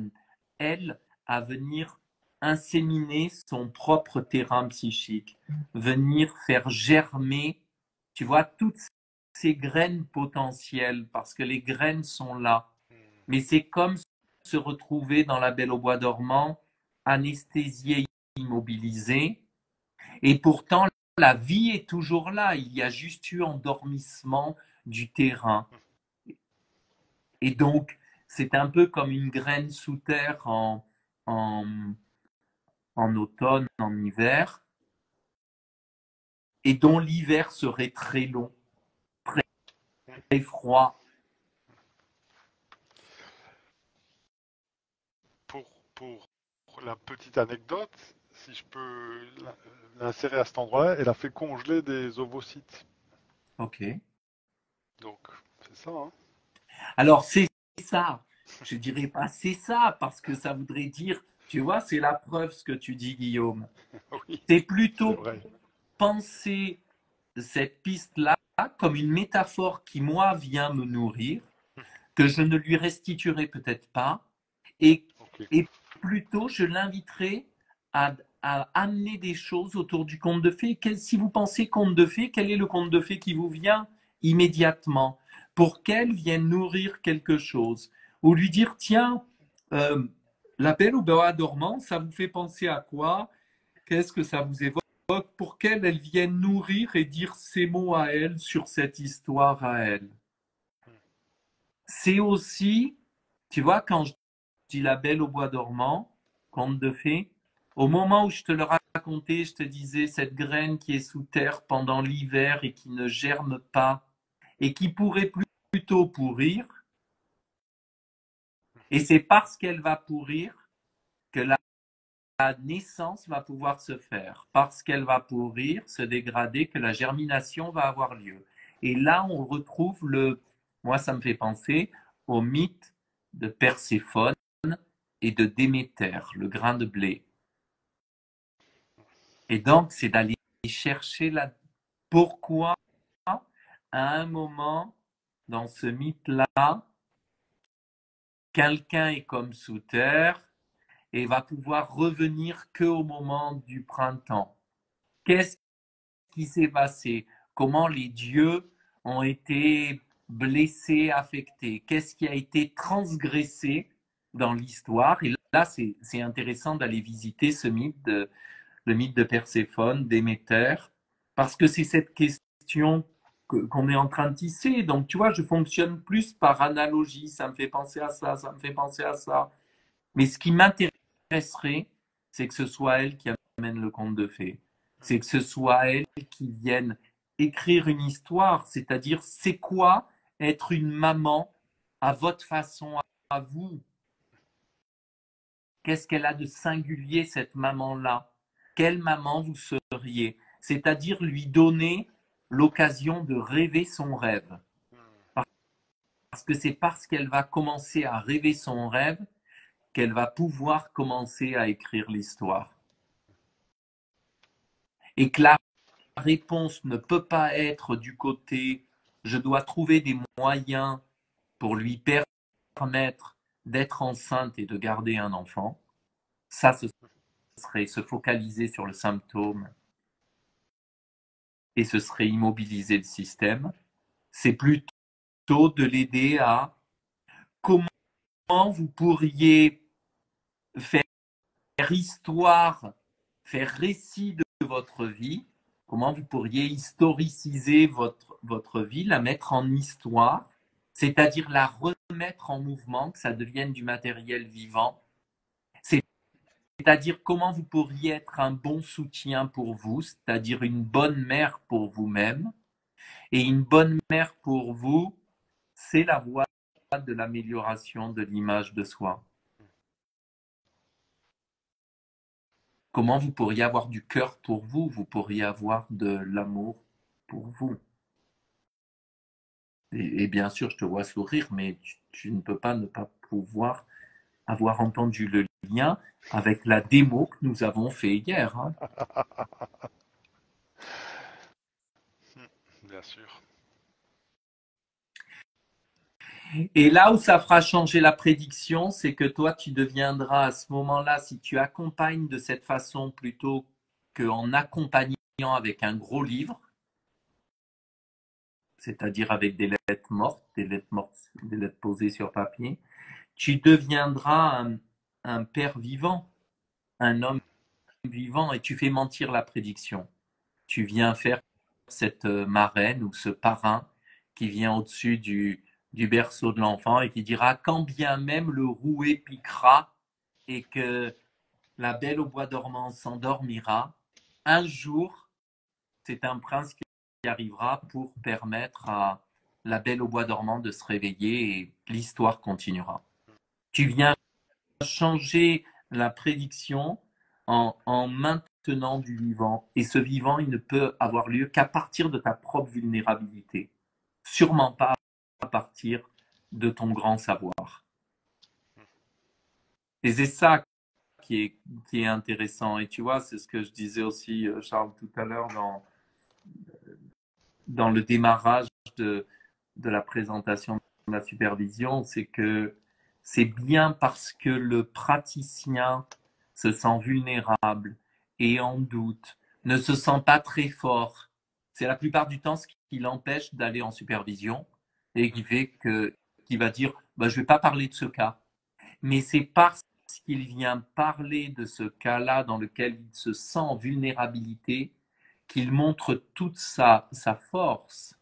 elle, à venir inséminer son propre terrain psychique, venir faire germer, tu vois, toutes ces graines potentielles, parce que les graines sont là. Mais c'est comme se retrouver dans La Belle au bois dormant, anesthésié, immobilisé, et pourtant la vie est toujours là. Il y a juste eu endormissement du terrain. Et donc, c'est un peu comme une graine sous terre en, en automne, en hiver, et dont l'hiver serait très long, très froid. Pour la petite anecdote, si je peux l'insérer à cet endroit-là, elle a fait congeler des ovocytes. Ok. Donc, c'est ça, hein. Alors, c'est ça. Je dirais pas c'est ça, parce que ça voudrait dire, tu vois, c'est la preuve ce que tu dis, Guillaume. Oui, C'est c'est plutôt vrai. penser cette piste-là comme une métaphore qui, moi, vient me nourrir, que je ne lui restituerai peut-être pas, et, Ok. et plutôt je l'inviterai à amener des choses autour du conte de fées. Si vous pensez conte de fées, quel est le conte de fées qui vous vient immédiatement pour qu'elle vienne nourrir quelque chose? Ou lui dire, tiens, euh, la Belle au bois dormant, ça vous fait penser à quoi? Qu'est-ce que ça vous évoque? Pour qu'elle elle vienne nourrir et dire ses mots à elle sur cette histoire à elle. C'est aussi, tu vois, quand je dis La Belle au bois dormant, conte de fées, au moment où je te le racontais, je te disais cette graine qui est sous terre pendant l'hiver et qui ne germe pas et qui pourrait plutôt pourrir, et c'est parce qu'elle va pourrir que la naissance va pouvoir se faire, parce qu'elle va pourrir, se dégrader, que la germination va avoir lieu. Et là, on retrouve moi, ça me fait penser au mythe de Perséphone et de Déméter, le grain de blé. Et donc, c'est d'aller chercher pourquoi, à un moment, dans ce mythe-là, quelqu'un est comme sous terre et va pouvoir revenir qu'au moment du printemps. Qu'est-ce qui s'est passé? Comment les dieux ont été blessés, affectés? Qu'est-ce qui a été transgressé dans l'histoire? Et là, c'est intéressant d'aller visiter le mythe de Perséphone, Déméter, parce que c'est cette question qu'on est en train de tisser. Donc, tu vois, je fonctionne plus par analogie. Ça me fait penser à ça, ça me fait penser à ça. Mais ce qui m'intéresserait, c'est que ce soit elle qui amène le conte de fées. C'est que ce soit elle qui vienne écrire une histoire, c'est-à-dire c'est quoi être une maman à votre façon, à vous. Qu'est-ce qu'elle a de singulier, cette maman-là? Quelle maman vous seriez? C'est-à-dire lui donner l'occasion de rêver son rêve. Parce que c'est parce qu'elle va commencer à rêver son rêve qu'elle va pouvoir commencer à écrire l'histoire. Et que la réponse ne peut pas être du côté je dois trouver des moyens pour lui permettre d'être enceinte et de garder un enfant. Ça, ce serait se focaliser sur le symptôme et ce serait immobiliser le système. C'est plutôt de l'aider à comment vous pourriez faire histoire, faire récit de votre vie, comment vous pourriez historiciser votre vie, la mettre en histoire, c'est-à-dire la remettre en mouvement, que ça devienne du matériel vivant, c'est-à-dire comment vous pourriez être un bon soutien pour vous, c'est-à-dire une bonne mère pour vous-même. Et une bonne mère pour vous, c'est la voie de l'amélioration de l'image de soi. Comment vous pourriez avoir du cœur pour vous, vous pourriez avoir de l'amour pour vous. Et bien sûr, je te vois sourire, mais tu ne peux pas ne pas pouvoir avoir entendu le lien avec la démo que nous avons fait hier, hein. Bien sûr. Et là où ça fera changer la prédiction, c'est que toi, tu deviendras à ce moment-là, si tu accompagnes de cette façon plutôt qu'en accompagnant avec un gros livre, c'est-à-dire avec des lettres mortes, des lettres posées sur papier, tu deviendras un père vivant, un homme vivant, et tu fais mentir la prédiction. Tu viens faire cette marraine ou ce parrain qui vient au-dessus du berceau de l'enfant et qui dira quand bien même le rouet piquera et que la belle au bois dormant s'endormira, un jour, c'est un prince qui arrivera pour permettre à la belle au bois dormant de se réveiller et l'histoire continuera. Tu viens changer la prédiction en maintenant du vivant. Et ce vivant, il ne peut avoir lieu qu'à partir de ta propre vulnérabilité. Sûrement pas à partir de ton grand savoir. Et c'est ça qui est, qui est intéressant. Et tu vois, c'est ce que je disais aussi, Charles, tout à l'heure dans le démarrage de la présentation de la supervision, c'est que c'est bien parce que le praticien se sent vulnérable et en doute, ne se sent pas très fort. C'est la plupart du temps ce qui l'empêche d'aller en supervision et qui fait que, qui va dire, bah, je vais pas parler de ce cas. Mais c'est parce qu'il vient parler de ce cas-là dans lequel il se sent en vulnérabilité qu'il montre toute sa force.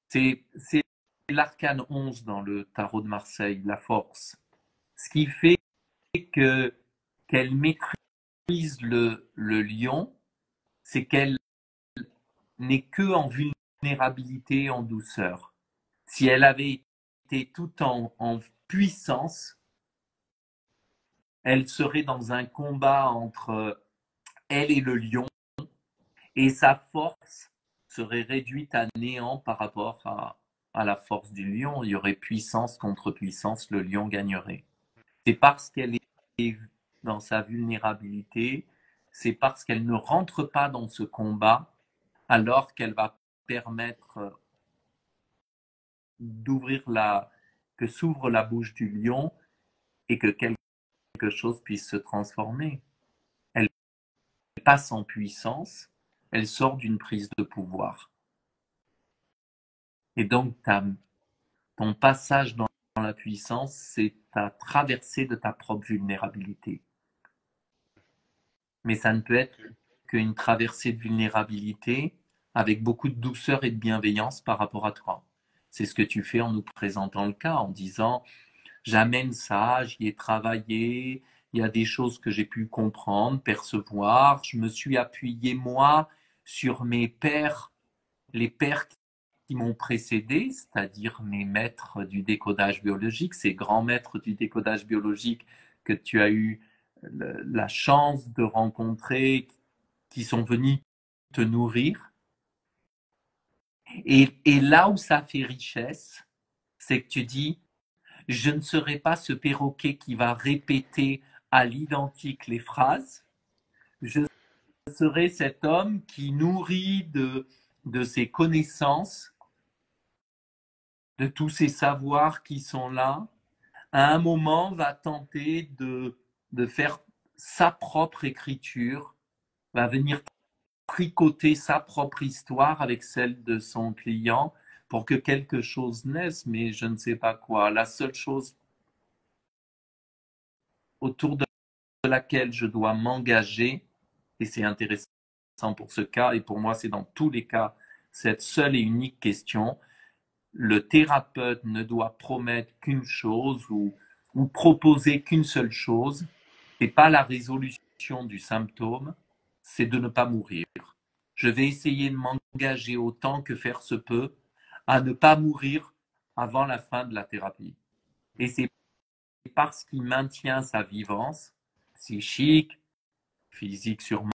C'est l'arcane 11 dans le tarot de Marseille, la force. Ce qui fait que qu'elle maîtrise le lion, c'est qu'elle n'est que en vulnérabilité, en douceur. Si elle avait été tout en puissance, elle serait dans un combat entre elle et le lion, et sa force serait réduite à néant par rapport à la force du lion. Il y aurait puissance contre puissance, le lion gagnerait. C'est parce qu'elle est dans sa vulnérabilité, c'est parce qu'elle ne rentre pas dans ce combat, alors qu'elle va permettre d'ouvrir que s'ouvre la bouche du lion et que quelque chose puisse se transformer. Elle passe en puissance, elle sort d'une prise de pouvoir. Et donc, ton passage dans la puissance, c'est ta traversée de ta propre vulnérabilité. Mais ça ne peut être qu'une traversée de vulnérabilité avec beaucoup de douceur et de bienveillance par rapport à toi. C'est ce que tu fais en nous présentant le cas, en disant j'amène ça, j'y ai travaillé, il y a des choses que j'ai pu comprendre, percevoir, je me suis appuyé moi sur mes pères, les pères qui m'ont précédé, c'est-à-dire mes maîtres du décodage biologique, ces grands maîtres du décodage biologique que tu as eu la chance de rencontrer, qui sont venus te nourrir. Et là où ça fait richesse, c'est que tu dis, je ne serai pas ce perroquet qui va répéter à l'identique les phrases, je serai cet homme qui nourrit de ses connaissances, de tous ces savoirs qui sont là, à un moment va tenter de faire sa propre écriture, va venir tricoter sa propre histoire avec celle de son client pour que quelque chose naisse, mais je ne sais pas quoi. La seule chose autour de laquelle je dois m'engager, et c'est intéressant pour ce cas, et pour moi c'est dans tous les cas cette seule et unique question, le thérapeute ne doit promettre qu'une chose ou proposer qu'une seule chose, c'est pas la résolution du symptôme, c'est de ne pas mourir. Je vais essayer de m'engager autant que faire se peut à ne pas mourir avant la fin de la thérapie. Et c'est parce qu'il maintient sa vivance psychique, physique sûrement,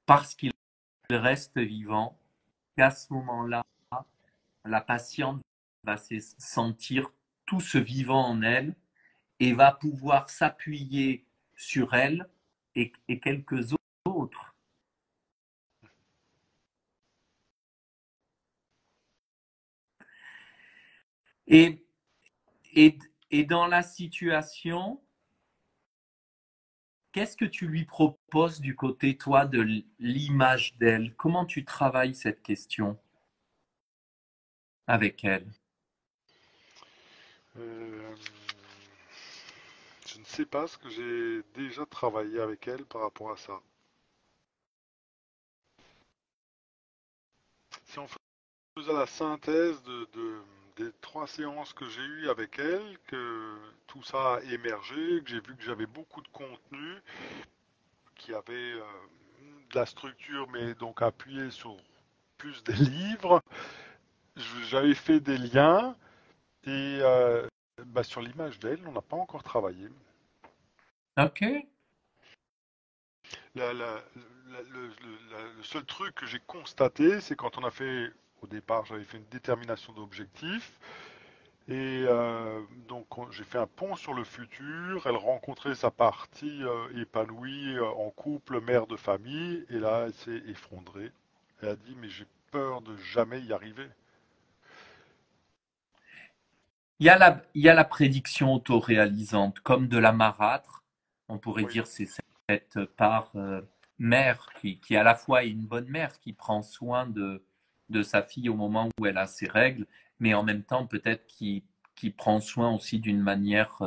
parce qu'il reste vivant, qu'à ce moment-là, la patiente va se sentir tout ce vivant en elle et va pouvoir s'appuyer sur elle et quelques autres. Et, et, et dans la situation, qu'est-ce que tu lui proposes du côté, toi, de l'image d'elle? Comment tu travailles cette question avec elle? Euh, je ne sais pas ce que j'ai déjà travaillé avec elle par rapport à ça. Si on faisait la synthèse des 3 séances que j'ai eues avec elle, que tout ça a émergé, que j'ai vu que j'avais beaucoup de contenu, qui avait de la structure, mais donc appuyé sur plus des livres, j'avais fait des liens et Bah, sur l'image d'elle, on n'a pas encore travaillé. Ok. Le seul truc que j'ai constaté, c'est quand on a fait, au départ, j'avais fait une détermination d'objectifs. Et donc j'ai fait un pont sur le futur. Elle rencontrait sa partie épanouie en couple, mère de famille. Et là, elle s'est effondrée. Elle a dit, mais j'ai peur de jamais y arriver. Il y a la prédiction autoréalisante, comme de la marâtre. On pourrait Oui. dire c'est cette part mère qui à la fois est une bonne mère, qui prend soin de sa fille au moment où elle a ses règles, mais en même temps peut-être qui prend soin aussi d'une manière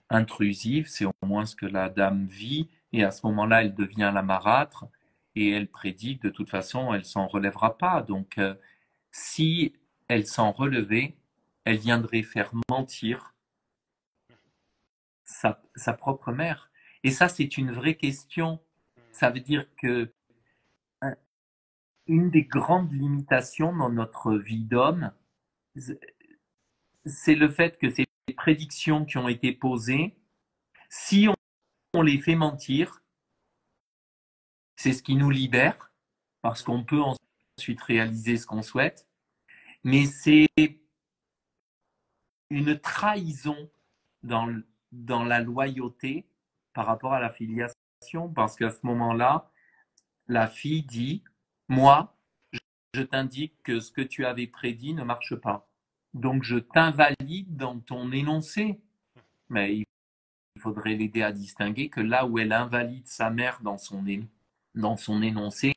intrusive. C'est au moins ce que la dame vit. Et à ce moment-là, elle devient la marâtre et elle prédit que de toute façon, elle s'en relèvera pas. Donc, si elle s'en relevait, elle viendrait faire mentir sa propre mère. Et ça, c'est une vraie question. Ça veut dire que une des grandes limitations dans notre vie d'homme, c'est le fait que ces prédictions qui ont été posées, si on les fait mentir, c'est ce qui nous libère, parce qu'on peut ensuite réaliser ce qu'on souhaite, mais c'est une trahison dans, dans la loyauté par rapport à la filiation, parce qu'à ce moment-là, la fille dit, moi, je t'indique que ce que tu avais prédit ne marche pas. Donc je t'invalide dans ton énoncé. Mais il faudrait l'aider à distinguer que là où elle invalide sa mère dans son énoncé,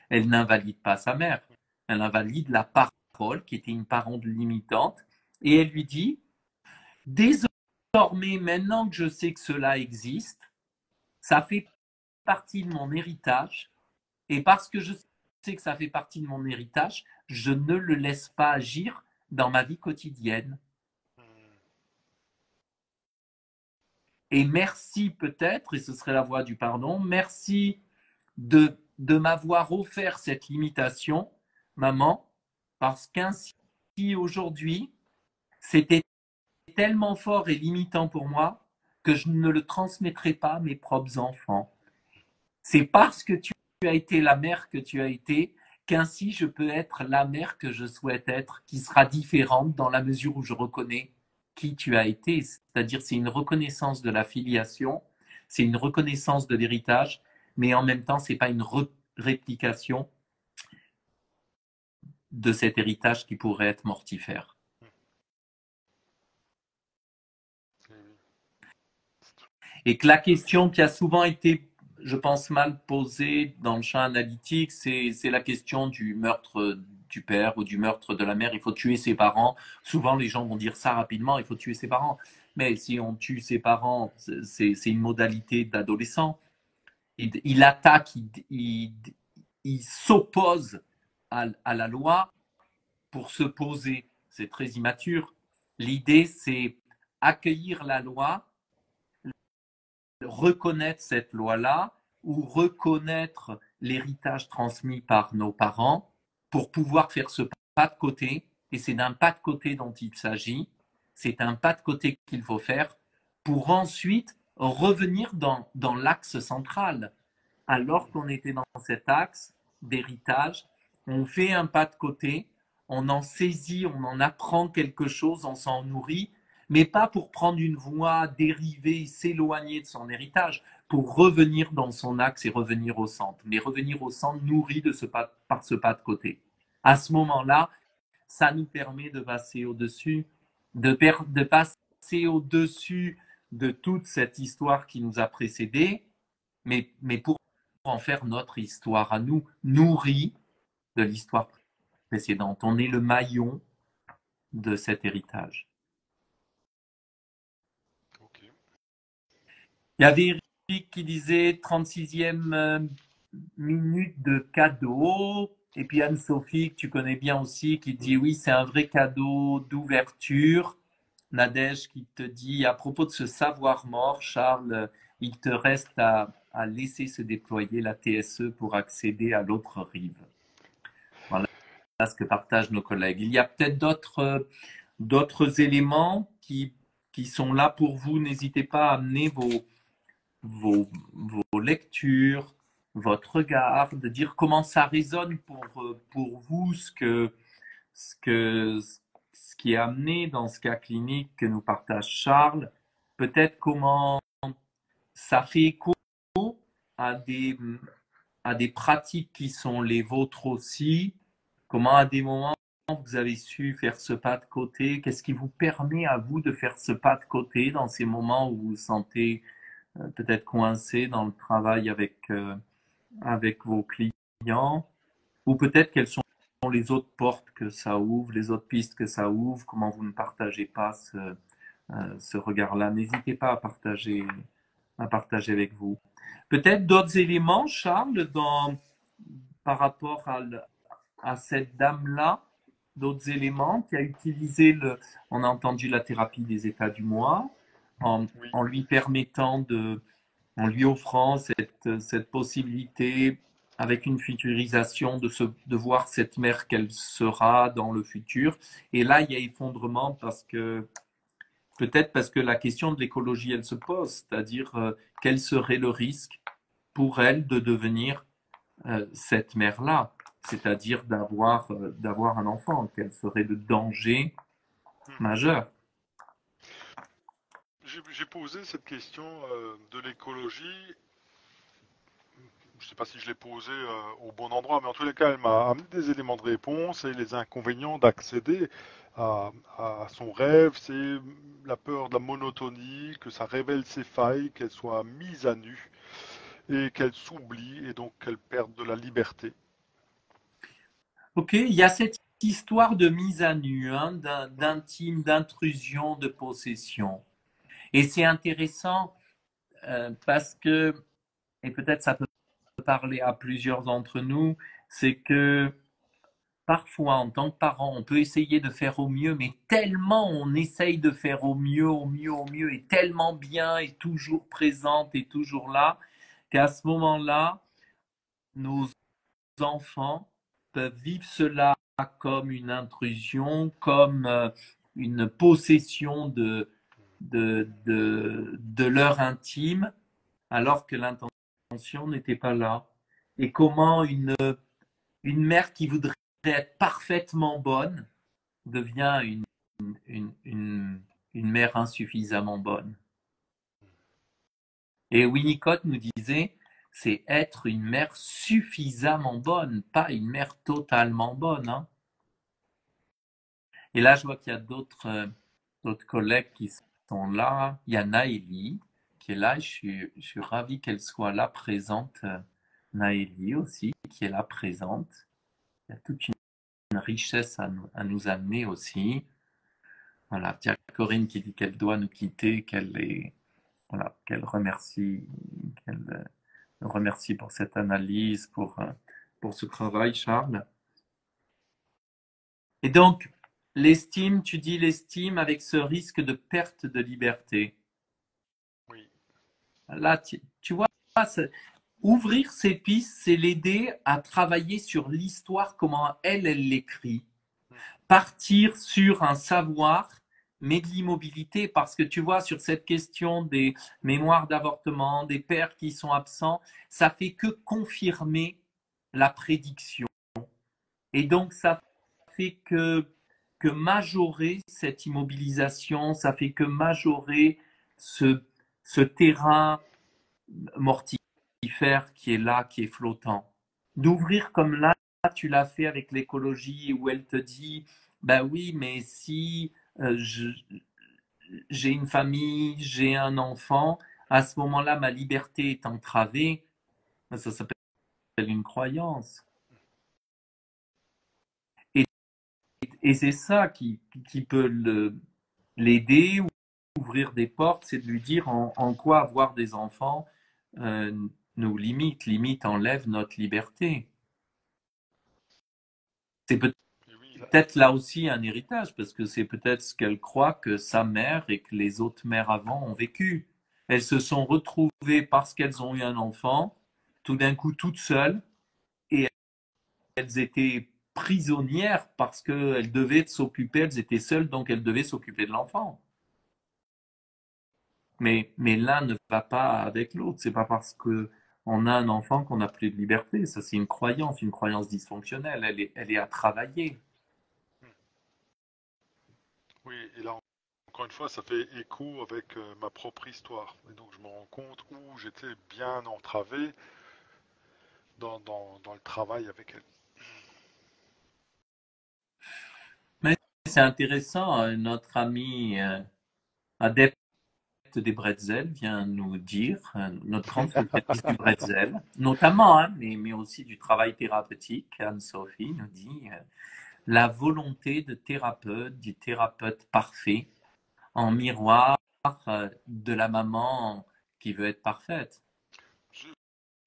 elle n'invalide pas sa mère. Elle invalide la parole qui était une parole limitante et elle lui dit, désormais, maintenant que je sais que cela existe, ça fait partie de mon héritage. Et parce que je sais que ça fait partie de mon héritage, je ne le laisse pas agir dans ma vie quotidienne. Et merci peut-être, et ce serait la voie du pardon, merci de m'avoir offert cette limitation, maman, parce qu'ainsi aujourd'hui, c'était tellement fort et limitant pour moi que je ne le transmettrai pas à mes propres enfants. C'est parce que tu as été la mère que tu as été qu'ainsi je peux être la mère que je souhaite être, qui sera différente dans la mesure où je reconnais qui tu as été. C'est-à-dire c'est une reconnaissance de la filiation, c'est une reconnaissance de l'héritage, mais en même temps c'est pas une réplication de cet héritage qui pourrait être mortifère. Et que la question qui a souvent été, je pense, mal posée dans le champ analytique, c'est la question du meurtre du père ou du meurtre de la mère. Il faut tuer ses parents. Souvent, les gens vont dire ça rapidement, il faut tuer ses parents. Mais si on tue ses parents, c'est une modalité d'adolescent. Il attaque, il s'oppose à la loi pour se poser. C'est très immature. L'idée, c'est accueillir la loi, reconnaître cette loi-là ou reconnaître l'héritage transmis par nos parents pour pouvoir faire ce pas de côté. Et c'est d'un pas de côté dont il s'agit. C'est un pas de côté qu'il faut faire pour ensuite revenir dans l'axe central. Alors qu'on était dans cet axe d'héritage, on fait un pas de côté, on en saisit, on en apprend quelque chose, on s'en nourrit, mais pas pour prendre une voie dérivée, s'éloigner de son héritage, pour revenir dans son axe et revenir au centre, mais revenir au centre nourri de par ce pas de côté. À ce moment-là, ça nous permet de passer au-dessus, de passer au-dessus de toute cette histoire qui nous a précédés, mais pour en faire notre histoire à nous, nourrie de l'histoire précédente. On est le maillon de cet héritage. Ok. Il y avait Eric qui disait 36e minute de cadeau. Et puis Anne-Sophie, que tu connais bien aussi, qui dit oui, c'est un vrai cadeau d'ouverture. Nadège qui te dit à propos de ce savoir mort, Charles, il te reste à laisser se déployer la TSE pour accéder à l'autre rive. Voilà ce que partagent nos collègues. Il y a peut-être d'autres d'autres éléments qui sont là pour vous. N'hésitez pas à amener vos lectures, votre regard, de dire comment ça résonne pour vous, ce que, ce qui est amené dans ce cas clinique que nous partage Charles, peut-être comment ça fait écho à à des pratiques qui sont les vôtres aussi, comment à des moments vous avez su faire ce pas de côté, qu'est-ce qui vous permet à vous de faire ce pas de côté dans ces moments où vous vous sentez peut-être coincé dans le travail avec vos clients, ou peut-être quelles sont les autres portes que ça ouvre, les autres pistes que ça ouvre, comment vous ne partagez pas ce regard-là. N'hésitez pas à partager avec vous. Peut-être d'autres éléments, Charles, par rapport à cette dame-là, d'autres éléments qui a utilisé on a entendu la thérapie des états du moi, Oui. en lui permettant en lui offrant cette possibilité avec une futurisation de voir cette mère qu'elle sera dans le futur. Et là, il y a effondrement peut-être parce que la question de l'écologie, elle se pose, c'est-à-dire quel serait le risque pour elle de devenir cette mère-là, c'est-à-dire d'avoir un enfant, quel serait le danger Mhm. majeur. J'ai posé cette question de l'écologie. Je ne sais pas si je l'ai posée au bon endroit, mais en tous les cas, elle m'a amené des éléments de réponse et les inconvénients d'accéder à son rêve, c'est la peur de la monotonie, que ça révèle ses failles, qu'elle soit mise à nu et qu'elle s'oublie et donc qu'elle perde de la liberté. Ok, il y a cette histoire de mise à nu, hein, d'intime, d'intrusion, de possession. Et c'est intéressant parce que, et peut-être ça peut parler à plusieurs d'entre nous, c'est que parfois, en tant que parent, on peut essayer de faire au mieux, mais tellement on essaye de faire au mieux, au mieux, au mieux, et tellement bien, et toujours présente, et toujours là, qu'à ce moment-là, nos enfants peuvent vivre cela comme une intrusion, comme une possession de leur intime, alors que l'intention n'était pas là. Et comment une mère qui voudrait être parfaitement bonne devient une mère insuffisamment bonne. Et Winnicott nous disait, c'est être une mère suffisamment bonne, pas une mère totalement bonne. Hein. Et là, je vois qu'il y a d'autres collègues qui sont là. Il y a Naëlie qui est là. Je suis ravi qu'elle soit là présente. Naëlie aussi, qui est là présente. Il y a toute une richesse à nous amener aussi. Voilà, il y a Corinne qui dit qu'elle doit nous quitter, voilà, qu'elle remercie pour cette analyse, pour ce travail, Charles. Et donc, l'estime, tu dis l'estime avec ce risque de perte de liberté. Oui. Là, tu vois, ouvrir ces pistes, c'est l'aider à travailler sur l'histoire, comment elle l'écrit. Partir sur un savoir, mais de l'immobilité, parce que tu vois, sur cette question des mémoires d'avortement, des pères qui sont absents, ça fait que confirmer la prédiction. Et donc, ça fait que majorer cette immobilisation, ça fait que majorer ce terrain mortifère qui est là, qui est flottant. D'ouvrir comme là, tu l'as fait avec l'écologie, où elle te dit, ben oui, mais si euh, j'ai une famille, j'ai un enfant, à ce moment-là, ma liberté est entravée, ça s'appelle une croyance. Et, et c'est ça qui peut l'aider ou ouvrir des portes, c'est de lui dire en quoi avoir des enfants euh, nous limite, enlève notre liberté. C'est Et oui, là, peut-être là aussi un héritage, parce que c'est peut-être ce qu'elle croit que sa mère et que les autres mères avant ont vécu. Elles se sont retrouvées parce qu'elles ont eu un enfant, tout d'un coup toutes seules, et elles étaient prisonnières parce qu'elles devaient s'occuper, elles étaient seules, donc elles devaient s'occuper de l'enfant. Mais l'un ne va pas avec l'autre. C'est pas parce que on a un enfant qu'on n'a plus de liberté. Ça, c'est une croyance dysfonctionnelle. Elle est à travailler. Oui, et là, encore une fois, ça fait écho avec ma propre histoire. Et donc, je me rends compte où j'étais bien entravé dans le travail avec elle. Mais c'est intéressant. Notre ami adepte des bretzels vient nous dire, notre grande spécialiste du bretzel, notamment, hein, mais aussi du travail thérapeutique, Anne-Sophie nous dit la volonté de thérapeute, du thérapeute parfait, en miroir de la maman qui veut être parfaite. Je,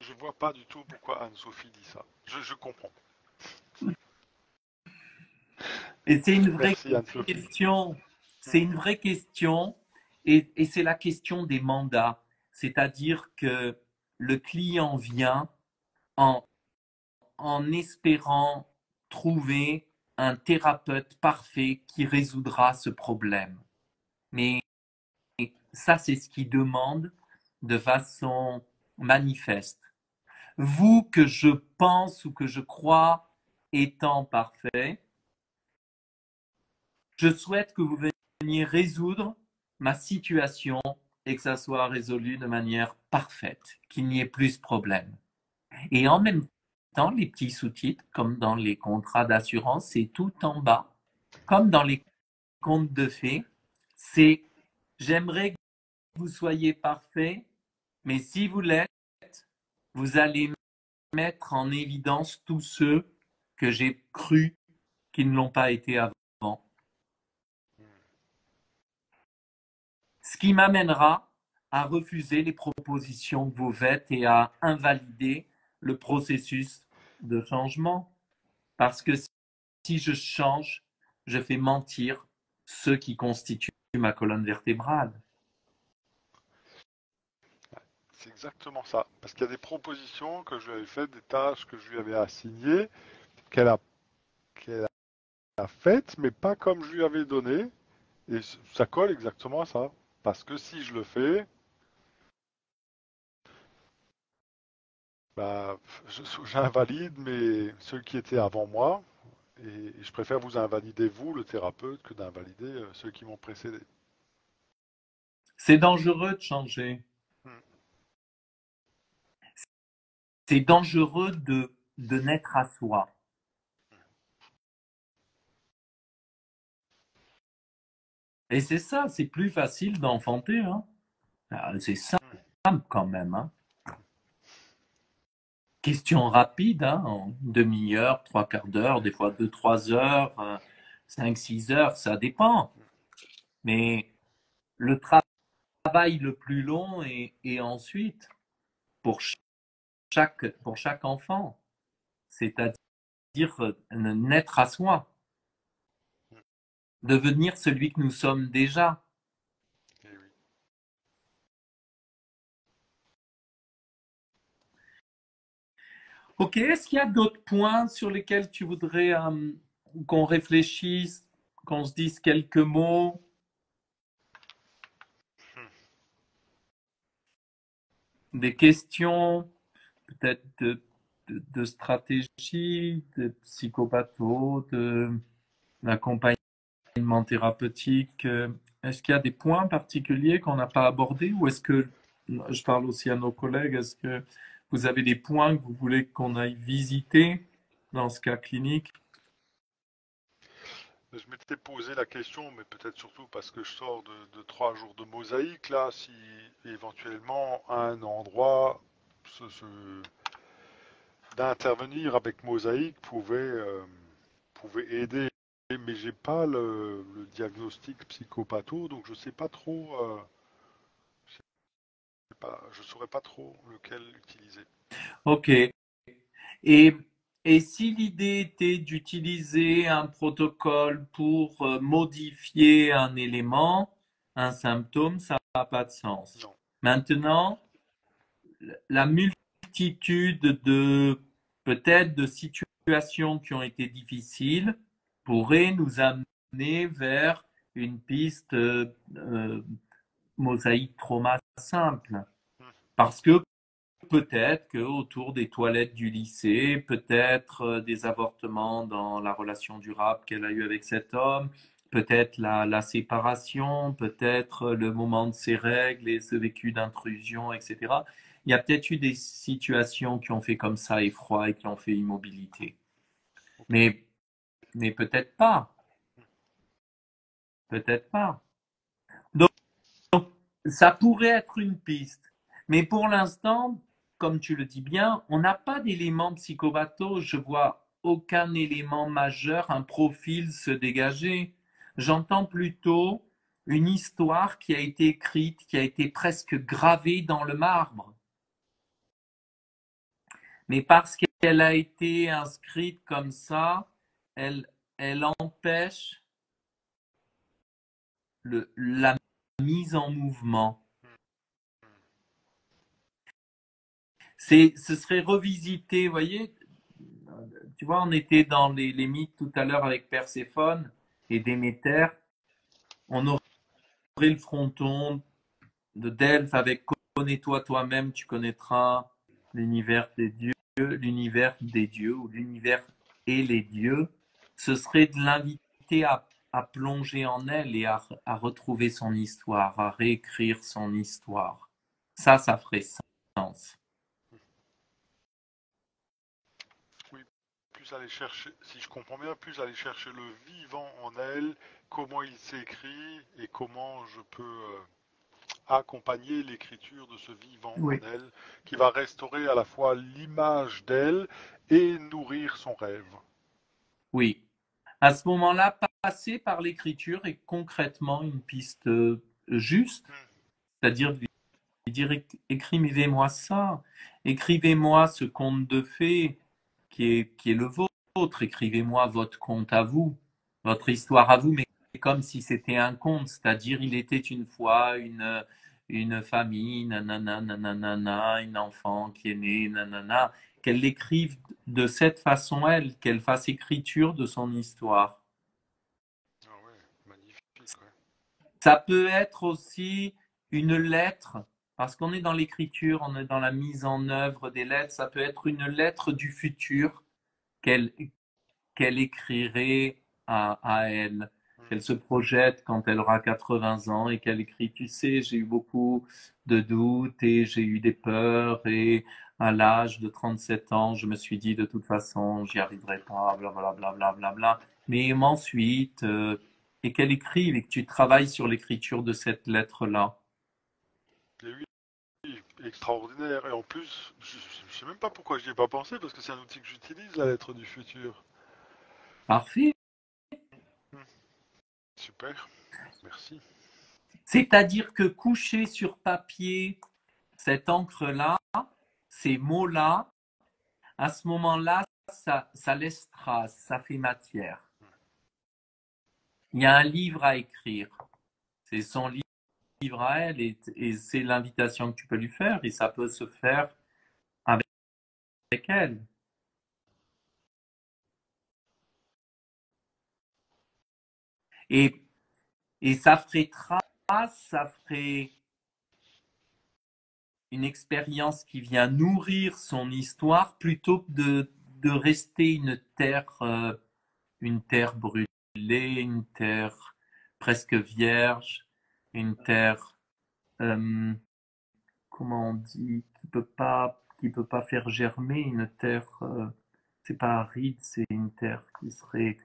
je vois pas du tout pourquoi Anne-Sophie dit ça. Je comprends. Et c'est une vraie Merci Anne-Sophie. question. C'est Hmm. une vraie question et c'est la question des mandats. C'est-à-dire que le client vient en, en espérant trouver un thérapeute parfait qui résoudra ce problème. Mais ça, c'est ce qu'il demande de façon manifeste. Vous que je pense ou que je crois étant parfait, je souhaite que vous veniez résoudre ma situation et que ça soit résolu de manière parfaite, qu'il n'y ait plus de problème. Et en même temps, les petits sous-titres, comme dans les contrats d'assurance, c'est tout en bas, comme dans les contes de fées, c'est j'aimerais que vous soyez parfait, mais si vous l'êtes, vous allez mettre en évidence tous ceux que j'ai cru qui ne l'ont pas été avant. Ce qui m'amènera à refuser les propositions que vous faites et à invalider le processus de changement. Parce que si je change, je fais mentir ceux qui constituent ma colonne vertébrale. C'est exactement ça. Parce qu'il y a des propositions que je lui avais faites, des tâches que je lui avais assignées, qu'elle a, qu'elle a faites, mais pas comme je lui avais donné. Et ça colle exactement à ça. Parce que si je le fais, bah, j'invalide ceux qui étaient avant moi. Et je préfère vous invalider, vous, le thérapeute, que d'invalider ceux qui m'ont précédé. C'est dangereux de changer. Hmm. C'est dangereux de naître à soi. Et c'est ça, c'est plus facile d'enfanter. Hein. C'est simple quand même. Hein. Question rapide, hein, en demi-heure, trois quarts d'heure, des fois deux, trois heures, 5, 6 heures, ça dépend. Mais le travail le plus long est ensuite pour pour chaque enfant, c'est-à-dire naître à soi, devenir celui que nous sommes déjà. Eh oui. Ok, est-ce qu'il y a d'autres points sur lesquels tu voudrais qu'on réfléchisse, qu'on se dise quelques mots? Des questions, peut-être de stratégie, de psychopatho, d'accompagnement thérapeutique. Est-ce qu'il y a des points particuliers qu'on n'a pas abordés ou est-ce que, je parle aussi à nos collègues, est-ce que vous avez des points que vous voulez qu'on aille visiter dans ce cas clinique? Je m'étais posé la question, mais peut-être surtout parce que je sors de 3 jours de mosaïque, là, si éventuellement un endroit d'intervenir avec mosaïque pouvait aider. Mais j'ai pas le diagnostic psychopatho, donc je sais pas trop, je saurais pas trop lequel utiliser. Ok. Et, et si l'idée était d'utiliser un protocole pour modifier un élément, un symptôme, ça n'a pas de sens. Non. Maintenant, la multitude de peut-être de situations situations qui ont été difficiles pourraient nous amener vers une piste mosaïque trauma simple. Parce que peut-être qu'autour des toilettes du lycée, peut-être des avortements dans la relation durable qu'elle a eue avec cet homme, peut-être la séparation, peut-être le moment de ses règles et ce vécu d'intrusion, etc. Il y a peut-être eu des situations qui ont fait comme ça effroi et qui ont fait immobilité. Ok. Mais peut-être pas. Peut-être pas. Donc, ça pourrait être une piste. Mais pour l'instant, comme tu le dis bien, on n'a pas d'éléments psychopathos. Je vois aucun élément majeur, un profil se dégager. J'entends plutôt une histoire qui a été écrite, qui a été presque gravée dans le marbre. Mais parce qu'elle a été inscrite comme ça, elle, elle empêche la mise en mouvement. Ce serait revisité, vous voyez, tu vois, on était dans les mythes tout à l'heure avec Perséphone et Déméter. On aurait le fronton de Delphes avec connais-toi toi-même, tu connaîtras l'univers des dieux, ou l'univers et les dieux. Ce serait de l'inviter à plonger en elle et à retrouver son histoire, à réécrire son histoire. Ça ferait sens. Oui, plus aller chercher, si je comprends bien, plus aller chercher le vivant en elle, comment il s'écrit et comment je peux accompagner l'écriture de ce vivant en Oui. elle, qui va restaurer à la fois l'image d'elle et nourrir son rêve. Oui. À ce moment-là, passer par l'écriture est concrètement une piste juste, c'est-à-dire lui dire écrivez-moi ça, écrivez-moi ce conte de fées qui est le vôtre, écrivez-moi votre conte à vous, votre histoire à vous, mais comme si c'était un conte, c'est-à-dire il était une fois une famille, nanana, nanana, une enfant qui est née, nanana, qu'elle l'écrive de cette façon, elle, qu'elle fasse écriture de son histoire. Ah ouais, magnifique, ouais. Ça peut être aussi une lettre, parce qu'on est dans l'écriture, on est dans la mise en œuvre des lettres, ça peut être une lettre du futur qu'elle qu'elle écrirait à elle, qu'elle se projette quand elle aura 80 ans et qu'elle écrit, tu sais, j'ai eu beaucoup de doutes et j'ai eu des peurs et à l'âge de 37 ans, je me suis dit de toute façon, j'y arriverai pas, blablabla, blablabla. Mais ensuite, et qu'elle écrive et que tu travailles sur l'écriture de cette lettre-là. Et oui, extraordinaire. Et en plus, je ne sais même pas pourquoi je n'y ai pas pensé, parce que c'est un outil que j'utilise, la lettre du futur. Parfait. Hmm, super, merci. C'est-à-dire que coucher sur papier cette encre-là, ces mots-là, à ce moment-là, ça laisse trace, ça fait matière. Il y a un livre à écrire. C'est son livre à elle et c'est l'invitation que tu peux lui faire et ça peut se faire avec elle. Et, et ça ferait trace, ça ferait une expérience qui vient nourrir son histoire plutôt que de rester une terre brûlée, une terre presque vierge, une terre euh, comment on dit, qui peut pas faire germer une terre, c'est pas aride, c'est une terre qui serait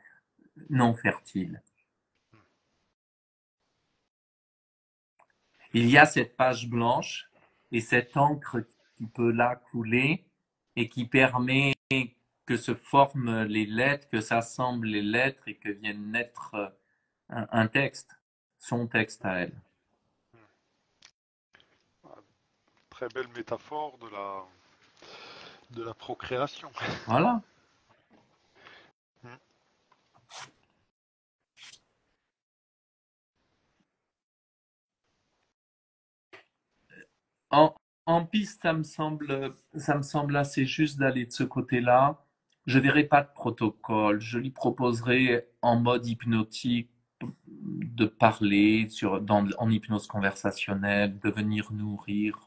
non fertile. Il y a cette page blanche et cette encre qui peut là couler et qui permet que se forment les lettres, que s'assemblent les lettres et que vienne naître un texte, son texte à elle. Ah, très belle métaphore de la procréation. Voilà. Hmm. En, en piste, ça me semble assez juste d'aller de ce côté-là. Je verrai pas de protocole. Je lui proposerai en mode hypnotique de parler en hypnose conversationnelle, de venir nourrir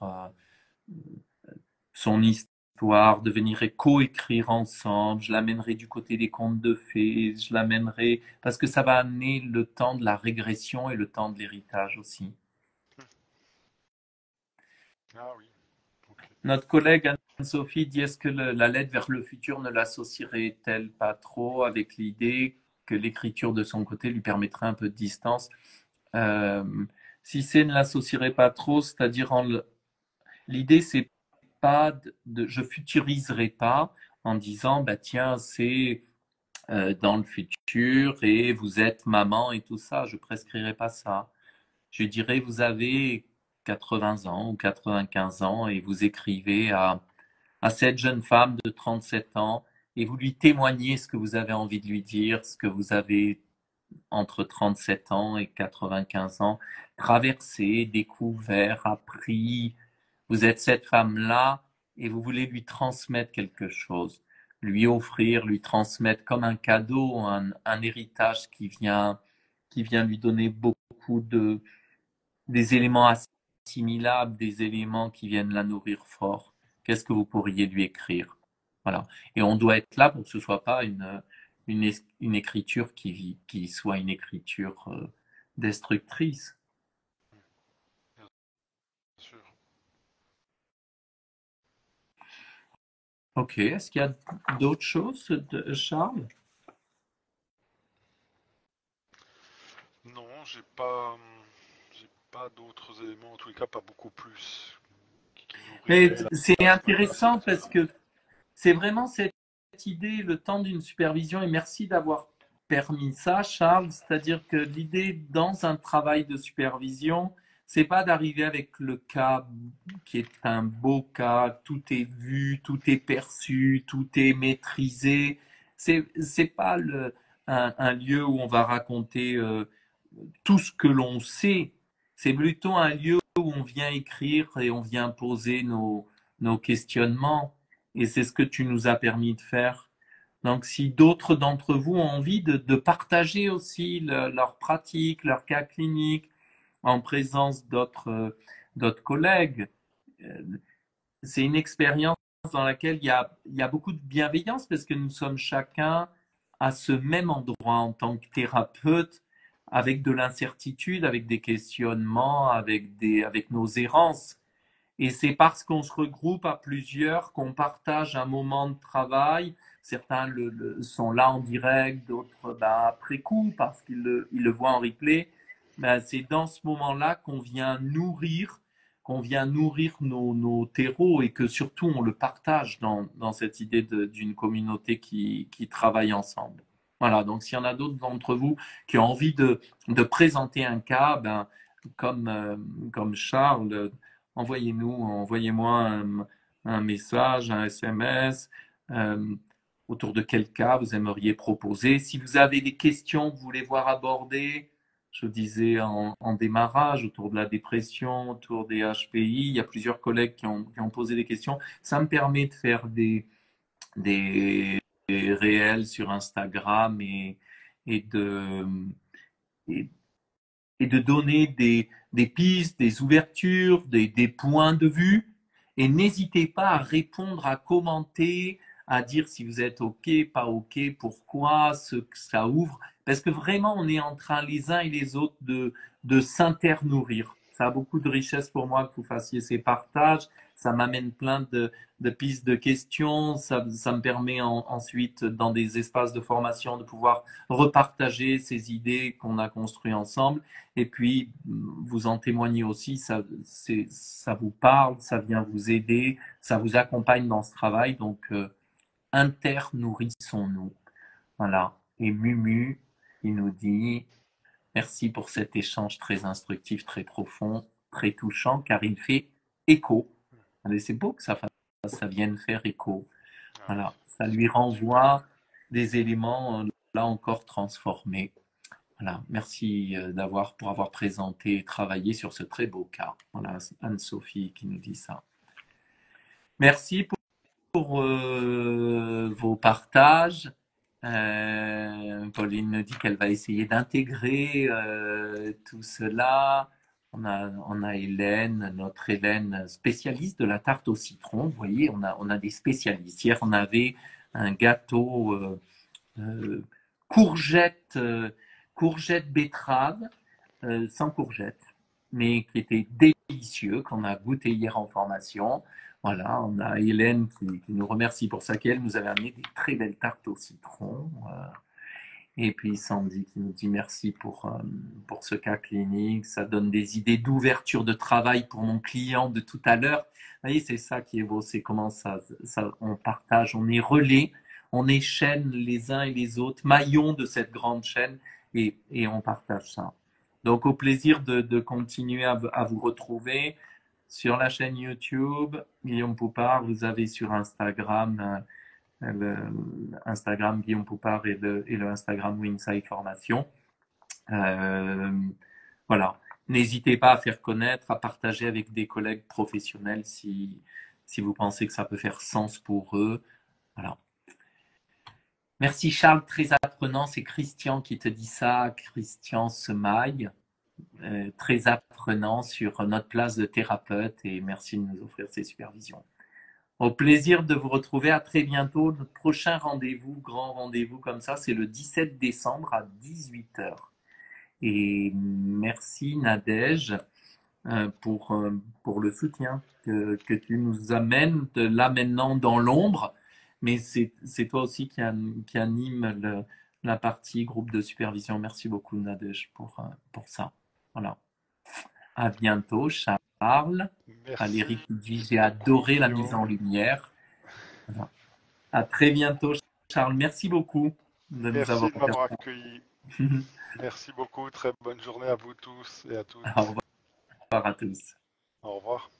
son histoire, de venir co-écrire ensemble. Je l'amènerai du côté des contes de fées. Je l'amènerai parce que ça va amener le temps de la régression et le temps de l'héritage aussi. Ah oui, ok. Notre collègue Anne-Sophie dit est-ce que la lettre vers le futur ne l'associerait-elle pas trop avec l'idée que l'écriture de son côté lui permettrait un peu de distance. Euh, si c'est ne l'associerait pas trop, c'est-à-dire l'idée c'est pas je futuriserai pas en disant bah tiens c'est dans le futur et vous êtes maman et tout ça, je prescrirai pas ça. Je dirais vous avez 80 ans ou 95 ans et vous écrivez à cette jeune femme de 37 ans et vous lui témoignez ce que vous avez envie de lui dire, ce que vous avez entre 37 ans et 95 ans, traversé, découvert, appris. Vous êtes cette femme-là et vous voulez lui transmettre quelque chose, lui offrir, lui transmettre comme un cadeau, un héritage qui vient lui donner beaucoup des éléments assimilables, des éléments qui viennent la nourrir fort. Qu'est-ce que vous pourriez lui écrire? Voilà. Et on doit être là pour que ce soit pas une écriture qui soit une écriture destructrice. Bien sûr. Ok. Est-ce qu'il y a d'autres choses, Charles? Non, j'ai pas d'autres éléments, en tous les cas pas beaucoup plus, qui Mais nourriraient c'est la intéressant parce science-fiction. que c'est vraiment cette idée, le temps d'une supervision, et merci d'avoir permis ça, Charles, c'est-à-dire que l'idée dans un travail de supervision, c'est pas d'arriver avec le cas qui est un beau cas, tout est vu, tout est perçu, tout est maîtrisé. C'est pas un lieu où on va raconter tout ce que l'on sait. C'est plutôt un lieu où on vient écrire et on vient poser nos questionnements. Et c'est ce que tu nous as permis de faire. Donc, si d'autres d'entre vous ont envie de partager aussi leurs pratiques, leurs cas cliniques en présence d'autres collègues, euh, c'est une expérience dans laquelle il y a beaucoup de bienveillance parce que nous sommes chacun à ce même endroit en tant que thérapeute, avec de l'incertitude, avec des questionnements, avec nos errances. Et c'est parce qu'on se regroupe à plusieurs qu'on partage un moment de travail. Certains sont là en direct, d'autres bah, après coup parce ils le voient en replay. Ben, c'est dans ce moment-là qu'on vient nourrir nos terreaux et que surtout on le partage dans cette idée d'une communauté qui travaille ensemble. Voilà, donc s'il y en a d'autres d'entre vous qui ont envie de présenter un cas, ben, comme, comme Charles, envoyez-moi un message, un SMS, euh, autour de quel cas vous aimeriez proposer. Si vous avez des questions que vous voulez voir abordées, je disais en démarrage, autour de la dépression, autour des HPI, il y a plusieurs collègues qui ont posé des questions. Ça me permet de faire des réels sur Instagram et de, et, et de donner des pistes, des ouvertures, des points de vue. Et n'hésitez pas à répondre, à commenter, à dire si vous êtes OK, pas OK, pourquoi, ce que ça ouvre. Parce que vraiment, on est en train les uns et les autres de s'internourrir. Ça a beaucoup de richesse pour moi que vous fassiez ces partages. Ça m'amène plein de pistes de questions. Ça me permet ensuite, dans des espaces de formation, de pouvoir repartager ces idées qu'on a construites ensemble. Et puis, vous en témoignez aussi, ça vous parle, ça vient vous aider, ça vous accompagne dans ce travail. Donc, internourrissons-nous. Voilà. Et Mumu, il nous dit, merci pour cet échange très instructif, très profond, très touchant, car il fait écho. Allez, c'est beau que ça vienne faire écho. Ah oui, Voilà. Ça c'est lui super. renvoie des éléments, là encore, transformés. Voilà, merci pour avoir présenté et travaillé sur ce très beau cas. Voilà, Anne-Sophie qui nous dit ça. Merci pour vos partages. Pauline nous dit qu'elle va essayer d'intégrer tout cela. On a Hélène, notre Hélène, spécialiste de la tarte au citron. Vous voyez, on a des spécialistes. Hier, on avait un gâteau euh, courgette, courgette betterave, sans courgette, mais qui était délicieux, qu'on a goûté hier en formation. Voilà, on a Hélène qui nous remercie pour ça, qu'elle nous avait amené des très belles tartes au citron. Et puis Sandy qui nous dit merci pour ce cas clinique. Ça donne des idées d'ouverture de travail pour mon client de tout à l'heure. Vous voyez, c'est ça qui est beau, c'est comment on partage, on est relais, on est chaîne les uns et les autres, maillons de cette grande chaîne et on partage ça. Donc au plaisir de continuer à vous retrouver sur la chaîne YouTube, Guillaume Poupard, vous avez sur Instagram le Instagram Guillaume Poupard et le Instagram Winside Formation. Voilà. N'hésitez pas à faire connaître, à partager avec des collègues professionnels si vous pensez que ça peut faire sens pour eux. Voilà. Merci Charles, très apprenant. C'est Christian qui te dit ça. Christian Semaille, très apprenant sur notre place de thérapeute et merci de nous offrir ces supervisions. Au plaisir de vous retrouver. À très bientôt. Notre prochain rendez-vous, grand rendez-vous comme ça, c'est le 17 décembre à 18h. Et merci Nadège pour le soutien que tu nous amènes de là maintenant dans l'ombre. Mais c'est toi aussi qui anime la partie groupe de supervision. Merci beaucoup Nadège pour ça. Voilà. À bientôt Charles. Valérie Merci qui dit j'ai beaucoup, adoré la mise en Guillaume. lumière. Voilà. À très bientôt, Charles. Merci beaucoup de nous Merci avoir de m'avoir offert accueilli. ça. Merci beaucoup. Très bonne journée à vous tous et à Au toutes. revoir à tous. Au revoir.